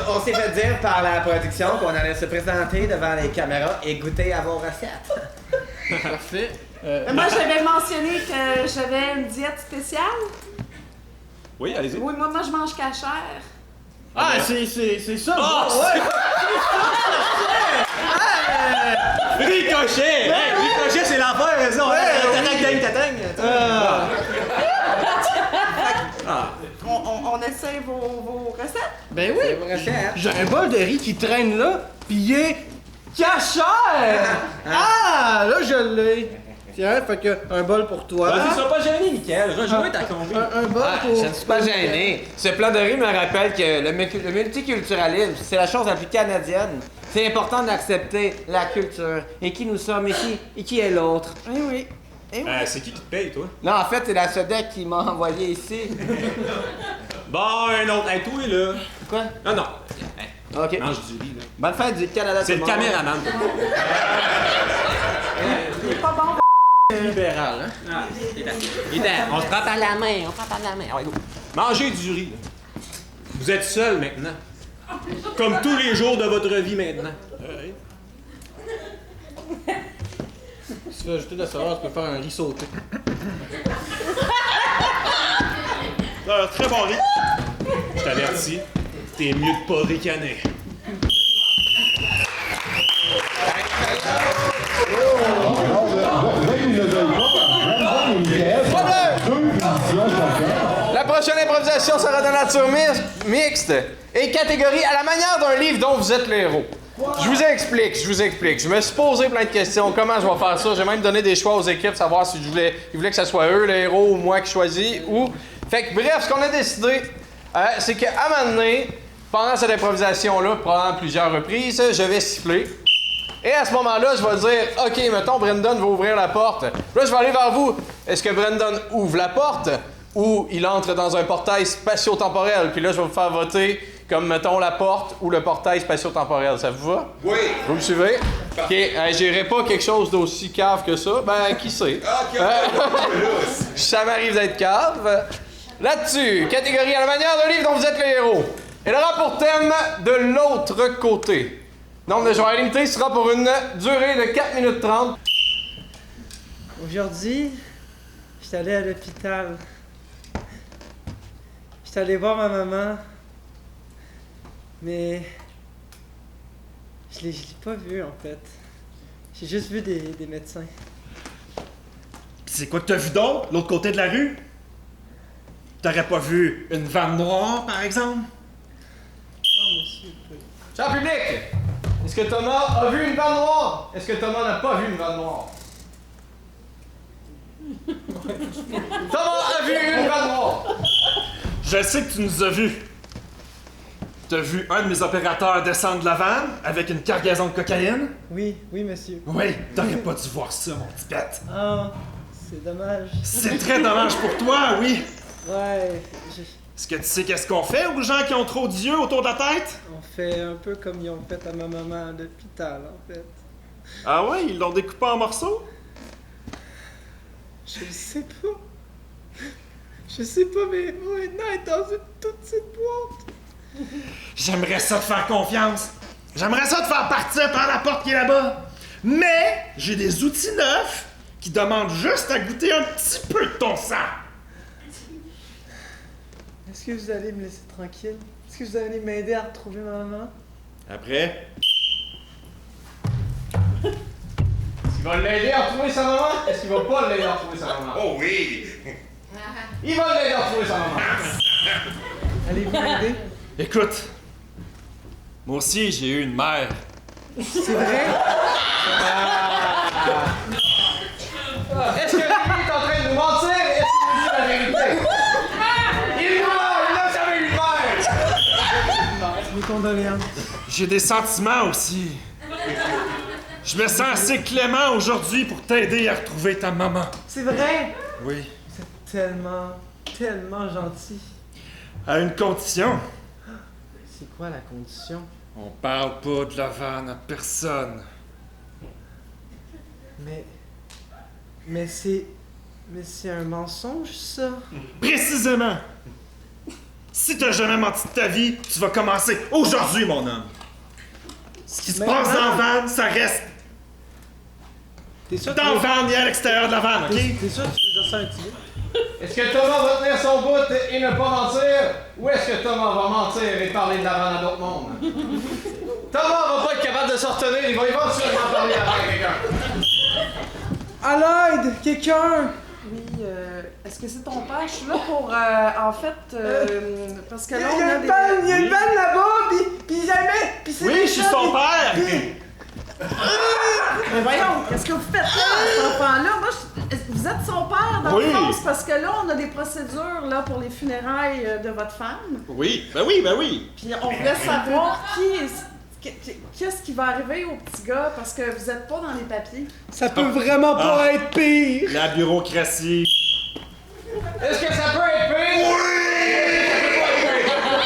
On s'est fait dire par la production qu'on allait se présenter devant les caméras et goûter à vos recettes. Parfait. Moi, j'avais mentionné que j'avais une diète spéciale. Oui, allez-y. Oui, moi je mange cachère. Ah, c'est ça! Ah, ouais! Ricochet! Ricochet, c'est l'enfer, raison! On essaie vos recettes? Ben oui! J'ai un bol de riz qui traîne là, pis il est cachère! Ah! Là, je l'ai! Tiens, fait que un bol pour toi. Vas-y, sois pas gêné, Mickaël. Rejoins ta convive. Un bol pour... Je ne suis pas gêné. Ce plat de riz me rappelle que le multiculturalisme, c'est la chose la plus canadienne. C'est important d'accepter la culture et qui nous sommes et qui est l'autre. Eh oui. C'est qui te paye, toi? Non, en fait, c'est la SODEC qui m'a envoyé ici. Bon, un autre. Hey, toi, là. Quoi? Non. OK. Mange du riz, là. Bonne fête du Canada. C'est le caméraman. Il est pas bon. Libéral, hein? On se prend par la main, Ouais, go. Mangez du riz. Là. Vous êtes seul maintenant. Comme tous les jours de votre vie maintenant. Si tu veux ajouter de la saveur, tu peux faire un riz sauté. Très bon riz. Je t'avertis, t'es mieux de pas ricaner. La prochaine improvisation sera de nature mixte et catégorie à la manière d'un livre dont vous êtes le héros. Je vous explique. Je me suis posé plein de questions. Comment je vais faire ça? J'ai même donné des choix aux équipes, savoir si ils voulaient que ce soit eux, le héros, ou moi qui choisis, ou... Fait que bref, ce qu'on a décidé, c'est qu'à un moment donné, pendant cette improvisation-là, probablement plusieurs reprises, je vais siffler. Et à ce moment-là, je vais dire, OK, mettons, Brendan va ouvrir la porte. Là, je vais aller vers vous. Est-ce que Brendan ouvre la porte ou il entre dans un portail spatio-temporel? Puis là, je vais vous faire voter comme, mettons, la porte ou le portail spatio-temporel. Ça vous va? Oui. Vous me suivez? OK, j'irai pas quelque chose d'aussi cave que ça. Ben, qui sait? Ça m'arrive d'être cave. Là-dessus, catégorie à la manière d'un livre dont vous êtes le héros. Elle aura pour thème de l'autre côté. Nombre de joueurs limité sera pour une durée de 4 minutes 30. Aujourd'hui, je suis allé à l'hôpital. Je suis allé voir ma maman. Mais je l'ai pas vue en fait. J'ai juste vu des médecins. Pis c'est quoi que t'as vu d'autre, l'autre côté de la rue? T'aurais pas vu une vanne noire, par exemple? Non, monsieur. Cher public, est-ce que Thomas a vu une vanne noire? Est-ce que Thomas n'a pas vu une vanne noire? Thomas a vu une vanne noire! Je sais que tu nous as vus. T'as vu un de mes opérateurs descendre de la vanne avec une cargaison de cocaïne? Oui, monsieur. Oui, t'aurais pas dû voir ça, mon petit bête. Ah, C'est dommage. C'est très dommage pour toi, oui. Ouais. Est-ce que tu sais qu'est-ce qu'on fait aux gens qui ont trop d'yeux autour de la tête? On fait un peu comme ils ont fait à ma maman à l'hôpital, en fait. Ah ouais, ils l'ont découpé en morceaux? Je le sais pas. Je sais pas, mais maintenant, elle est dans une toute petite boîte. J'aimerais ça te faire confiance. J'aimerais ça te faire partir par la porte qui est là-bas. Mais j'ai des outils neufs qui demandent juste à goûter un petit peu de ton sang. Est-ce que vous allez me laisser tranquille? Est-ce que vous allez m'aider à retrouver ma maman? Après? Est-ce qu'il va l'aider à retrouver sa maman? Est-ce qu'il va pas l'aider à retrouver sa maman? Oh oui! Il va l'aider à retrouver sa maman! Allez-vous m'aider? Écoute, moi aussi j'ai eu une mère. C'est vrai? Est-ce que Rémi est en train de nous mentir? Est-ce qu'il nous dit la vérité? Il n'a jamais eu de mère! Mes condoléances. J'ai des sentiments aussi. Je me sens assez clément aujourd'hui pour t'aider à retrouver ta maman. C'est vrai? Oui. C'est tellement gentil. À une condition. C'est quoi la condition? On parle pas de la vanne à personne. Mais c'est un mensonge, ça? Précisément. Si t'as jamais menti de ta vie, tu vas commencer aujourd'hui, mon homme. Ce qui se passe dans la vanne, ça reste dans la vanne et à l'extérieur de la vanne, ok? T'es sûr que tu veux dire ça à un petit peu? Est-ce que Thomas va tenir son bout et ne pas mentir? Ou est-ce que Thomas va mentir et parler de la vanne à d'autres mondes? Thomas va pas être capable de se retenir, il va éventuellement parler avec quelqu'un. À l'aide! Quelqu'un! Oui, est-ce que c'est ton père? Je suis là pour, en fait, parce que là, on a des... Il y a une vanne là-bas, pis jamais... Pis c'est Oui, je suis son père! Mais voyons, qu'est-ce que vous faites là, cet enfant-là? Moi, vous êtes son père, dans le fond, parce que là, on a des procédures là, pour les funérailles de votre femme. Oui, ben oui, ben oui. Puis on voulait savoir qu'est-ce qui va arriver au petit gars, parce que vous êtes pas dans les papiers. Ça peut vraiment pas être pire! La bureaucratie. Est-ce que ça peut être pire? Oui!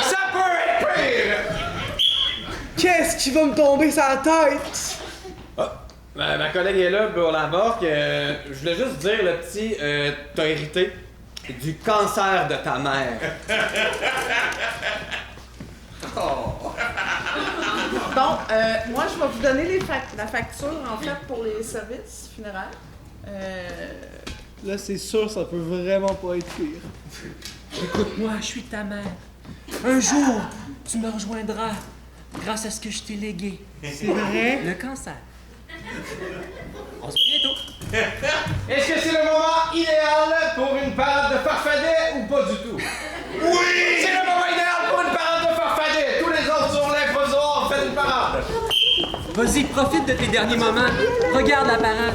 Ça peut être pire! Qu'est-ce qui va me tomber sur la tête? Ma collègue est là pour la barque. Je voulais juste dire, le petit, t'as hérité du cancer de ta mère. Bon, moi, je vais vous donner la facture, en fait, pour les services funéraires. Là, c'est sûr, ça peut vraiment pas être pire. Écoute-moi, je suis ta mère. Un jour, tu me rejoindras grâce à ce que je t'ai légué. C'est vrai? Le cancer. On se voit bientôt. Est-ce que c'est le moment idéal pour une parade de farfadet ou pas du tout? Oui! C'est le moment idéal pour une parade de farfadet! Tous les autres sur l'improvisoire, faites une parade! Vas-y, profite de tes derniers moments. Regarde la parade.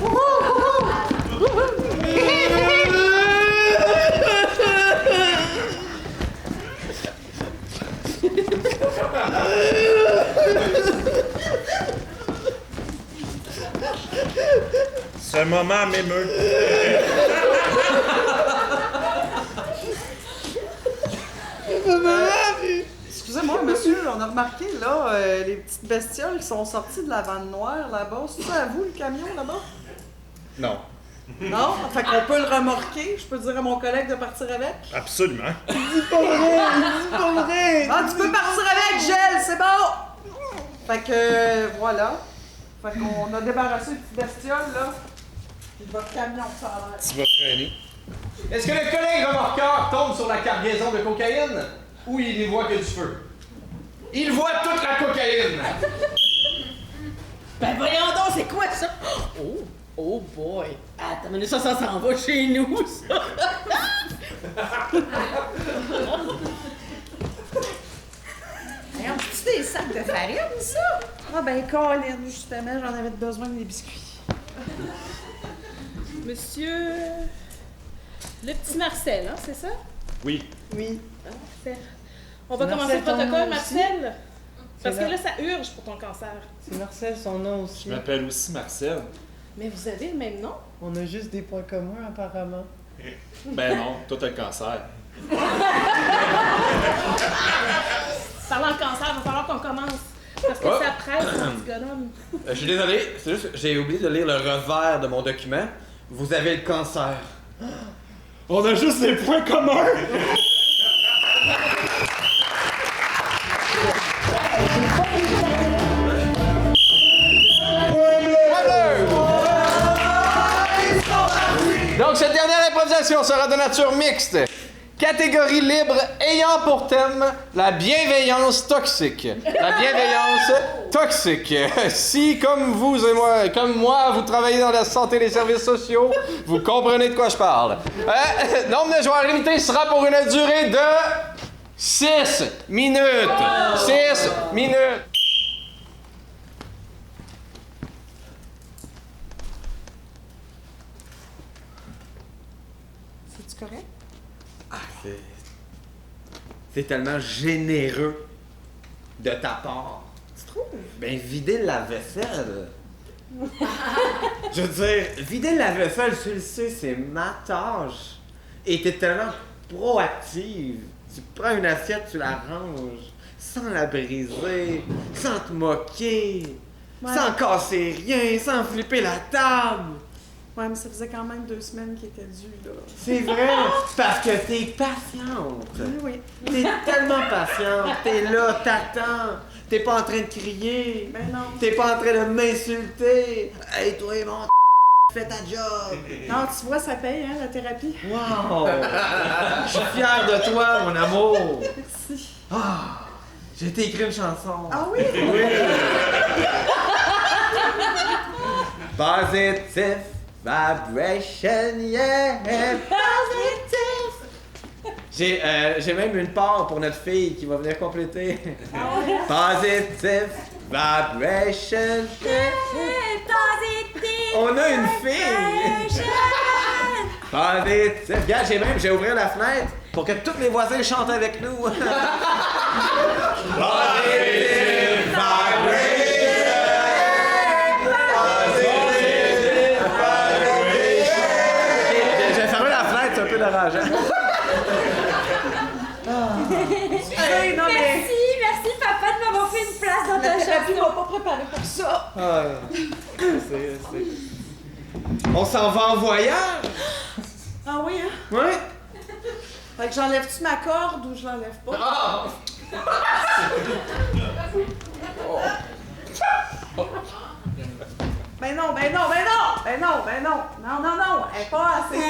Ce moment m'émeut. Excusez-moi, monsieur, on a remarqué, là, les petites bestioles qui sont sorties de la vanne noire, là-bas. C'est ça à vous, le camion, là-bas? Non. Non? Fait qu'on peut le remorquer. Je peux dire à mon collègue de partir avec? Absolument. Dis pas vrai! Ah, tu peux partir avec, Gel, c'est bon! Fait que, voilà. Fait qu'on a débarrassé les petites bestioles, là. Puis votre camion, ça a l'air. Tu vas traîner. Est-ce que le collègue remorqueur tombe sur la cargaison de cocaïne ou il y voit que du feu? Il voit toute la cocaïne! Ben voyons donc, c'est quoi ça? Oh boy! Attends, mais ça s'en va chez nous, ça! C'est des sacs de farine, ça? Ah ben, Colin, justement, j'en avais besoin des biscuits. Monsieur... Le petit Marcel, hein, c'est ça? Oui. Oui. Parfait. On va commencer le protocole, Marcel. Parce que là, ça urge pour ton cancer. C'est Marcel, son nom aussi. Je m'appelle aussi Marcel. Mais vous avez le même nom? On a juste des points communs, apparemment. Ben non, toi t'as le cancer. Parlant de cancer, il va falloir qu'on commence. Parce que Oh. ça presse, mon petit bonhomme. Je suis désolé, c'est juste que j'ai oublié de lire le revers de mon document. Vous avez le cancer. On a juste des points communs! Donc, cette dernière improvisation sera de nature mixte. Catégorie libre ayant pour thème la bienveillance toxique. La bienveillance toxique. Si, comme vous et moi, comme moi, vous travaillez dans la santé et les services sociaux, vous comprenez de quoi je parle. Nombre de joueurs limité sera pour une durée de 6 minutes. 6 minutes. C'est-tu correct? C'est tellement généreux de ta part. Tu trouves? Ben, vider le lave-vaisselle. Je veux dire, vider le lave-vaisselle, tu le sais, c'est ma tâche. Et t'es tellement proactive. Tu prends une assiette, tu la ranges, sans la briser, sans te moquer, sans casser rien, sans flipper la table. Ouais, mais ça faisait quand même 2 semaines qu'il était dû, là. C'est vrai, parce que t'es patiente. Oui. T'es tellement patiente, t'es là, t'attends. T'es pas en train de crier. Ben non. T'es pas en train de m'insulter. Hey, toi, mon fais ta job. Non, tu vois, ça paye, hein, la thérapie. Wow! Je suis fier de toi, mon amour. Merci. Ah! J'ai été écrit une chanson. Ah oui? Oui! Positive vibration, yeah! Positive! J'ai même une part pour notre fille qui va venir compléter. Positive vibration. On a une fille! Positive. Regarde, j'ai ouvert la fenêtre pour que tous les voisins chantent avec nous. Positive vibration. J'ai fermé la fenêtre, c'est un peu dérangeant. Hey, non, mais... Merci papa de m'avoir fait une place dans ta La thérapie chanson. m'a pas préparé pour ça. On s'en va en voyage? Ah oui, hein? Ouais? Fait que j'enlève-tu ma corde ou je l'enlève pas? Ah! Ben non, ben non, ben non! Ben non, ben non! Non, non, non! Elle est pas assez...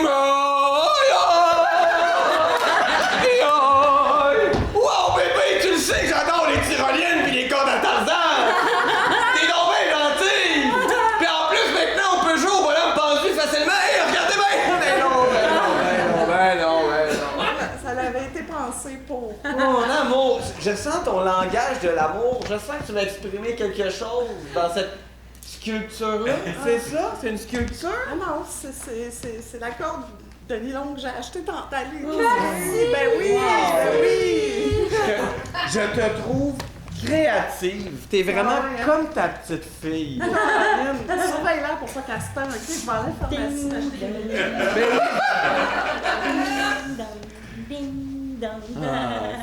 Wow, bébé, tu le sais que j'adore les tyroliennes pis les cordes à Tarzan! T'es donc bien gentil! Pis en plus, maintenant, on peut jouer au bonhomme pendu facilement. Hey, regardez bien! Ben non, ben non, ben non, ben non, ben non. Ça l'avait été pensé pour... Mon amour, je sens ton langage de l'amour. Je sens que tu vas exprimer quelque chose dans cette sculpture-là. C'est ça? C'est une sculpture? Ah non, c'est la corde de nylon que j'ai acheté dans ta ligne. Merci! Ben oui, ben oui! Je te trouve créative. T'es vraiment comme ta petite fille. Surveille-la pour pas qu'elle se perd, ok? Je vais aller faire ma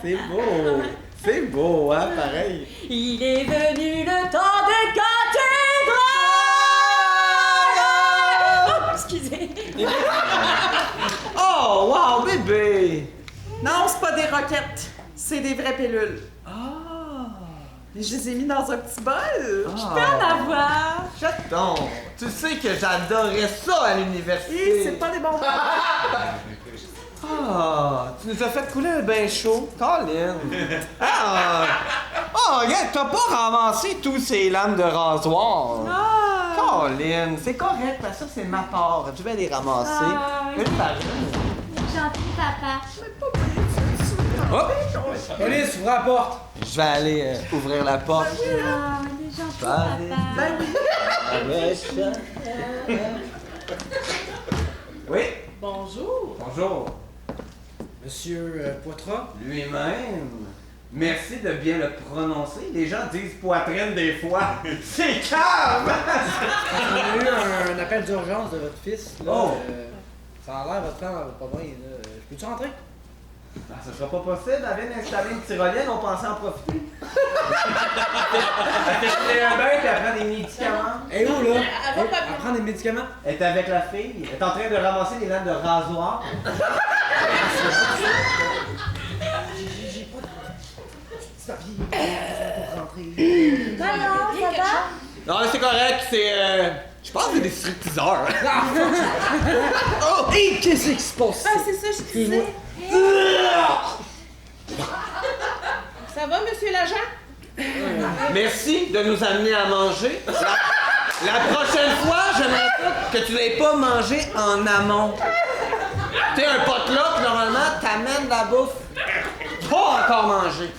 C'est beau. C'est beau, hein, pareil. Il est venu le temps des cathédrales! Oh, excusez. Oh, wow, bébé! Non, c'est pas des roquettes. C'est des vraies pilules. Ah! Mais je les ai mis dans un petit bol. Je peux en avoir. Chaton, tu sais que j'adorais ça à l'université. Et c'est pas des bonbons. Ah, tu nous as fait couler un bain chaud, Colin. Ah, oh, regarde, t'as pas ramassé tous ces lames de rasoir. Ah. Colin, c'est correct, parce que ça c'est ma part. Je vais les ramasser une par une. Gentil papa. Oh! Police, ouvre la porte. Je vais aller ouvrir la porte. Ah, il est gentil papa. Ben oui. Oui? Bonjour. Bonjour. Monsieur Poitras? Lui-même. Merci de bien le prononcer. Les gens disent poitrine des fois. C'est calme! On a eu un appel d'urgence de votre fils. Là. Oh. Ça a l'air, votre femme va pas bien. Là. Peux-tu rentrer? Ben, ça sera pas possible. Elle vient d'installer une tyrolienne, on pensait en profiter. Elle fait un bain puis elle prend des médicaments. Et où, là? Elle prend des médicaments? Elle est avec la fille. Elle est en train de ramasser les lames de rasoir. Maman, ça va? Non, c'est correct, c'est. Je pense que c'est des stripteaseurs. Oh! Hey, qu'est-ce qui se passe? Ah, c'est ça, je disais. Ça va, monsieur l'agent? Merci de nous amener à manger. La prochaine fois, j'aimerais pas que tu n'aies pas mangé en amont. Tu sais, un potluck, normalement, t'amènes la bouffe. Pas encore mangé.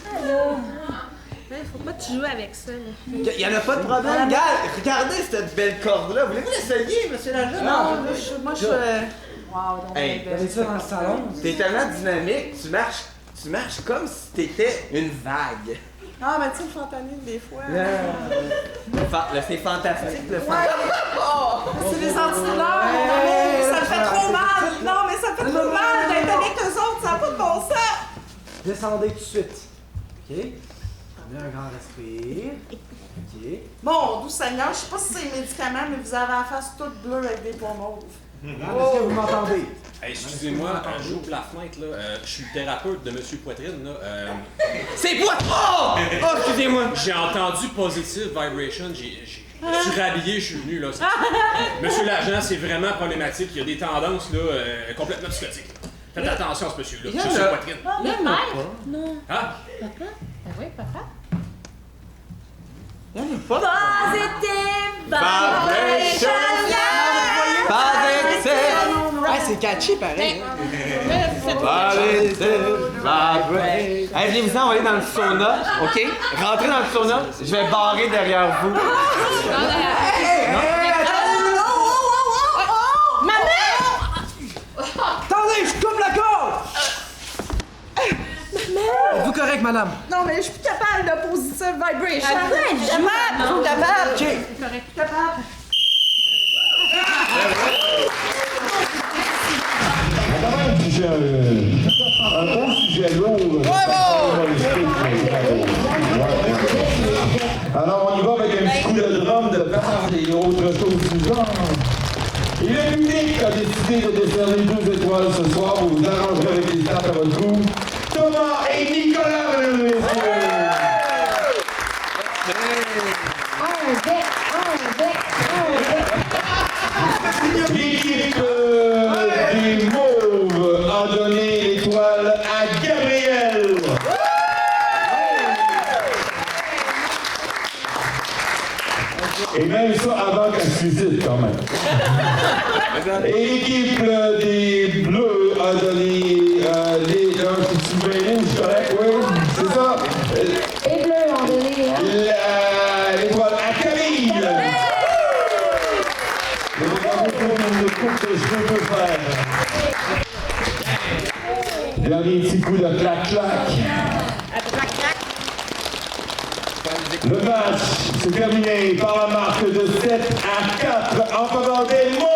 Faut pas que tu joues avec ça. Il y en a pas de problème. Gars, regardez cette belle corde-là. Voulez-vous l'essayer, monsieur l'agent? Non, moi, je fais... Wow, donc hey, t'avais ça dans le salon? T'es tellement dynamique, tu marches comme si t'étais une vague. Ah, mais tu sais, le fentanyl, des fois... C'est fantastique, le Ouais. fentanyl. Oh, c'est des antidouleurs, mon amour, ça me fait trop mal. Non, mais ça me fait trop mal d'être avec eux autres, ça n'a pas de bon sens. Descendez tout de suite. OK? Prenez un grand respire. OK. Bon, doux Seigneur, je sais pas si c'est les médicaments, mais vous avez la face toute bleue avec des points mauves. Est-ce que vous m'entendez? Hey, excusez-moi, j'ouvre la fenêtre, là. Je suis le thérapeute de Monsieur Poitrine, là. C'est quoi? Oh! Oh, excusez-moi! J'ai entendu Positive Vibration, je suis rhabillé, je suis venu, là. Monsieur l'agent, c'est vraiment problématique. Il y a des tendances, là, complètement psychotiques. Faites attention à ce monsieur-là. Monsieur Poitrine. Le maire? Non. Hein? Papa? Ben oui, papa. Positive Vibration! Ah, c'est catchy, pareil. Hey, venez-vous envoyer dans le sauna, OK? Rentrez dans le sauna, je vais barrer derrière vous. Maman! Attendez, je coupe la corde! Êtes-vous correct, madame? Non, mais je suis plus capable de positive vibration. Attends, Je suis capable, je suis capable. OK. Correct, plus capable. Un bon sujet lourd. Alors, on y va avec un petit coup de drum de barre et autres choses du genre. Et le public a décidé de décerner 2 étoiles ce soir. Vous vous arrangerez avec les stats à votre goût. Thomas et Nicolas, mesdames et messieurs. L'équipe des Mauves a donné l'étoile à Gabriel. Et même ça avant qu'elle se suicide quand même. Et l'équipe des Bleus a donné les... Je suis correct, oui, c'est ça. Les Bleus ont donné... L'étoile à Camille. Le coupe de cheveux peut faire. Dernier petit coup de clac-clac. Le match s'est terminé par la marque de 7 à 4 en faveur des Mauves.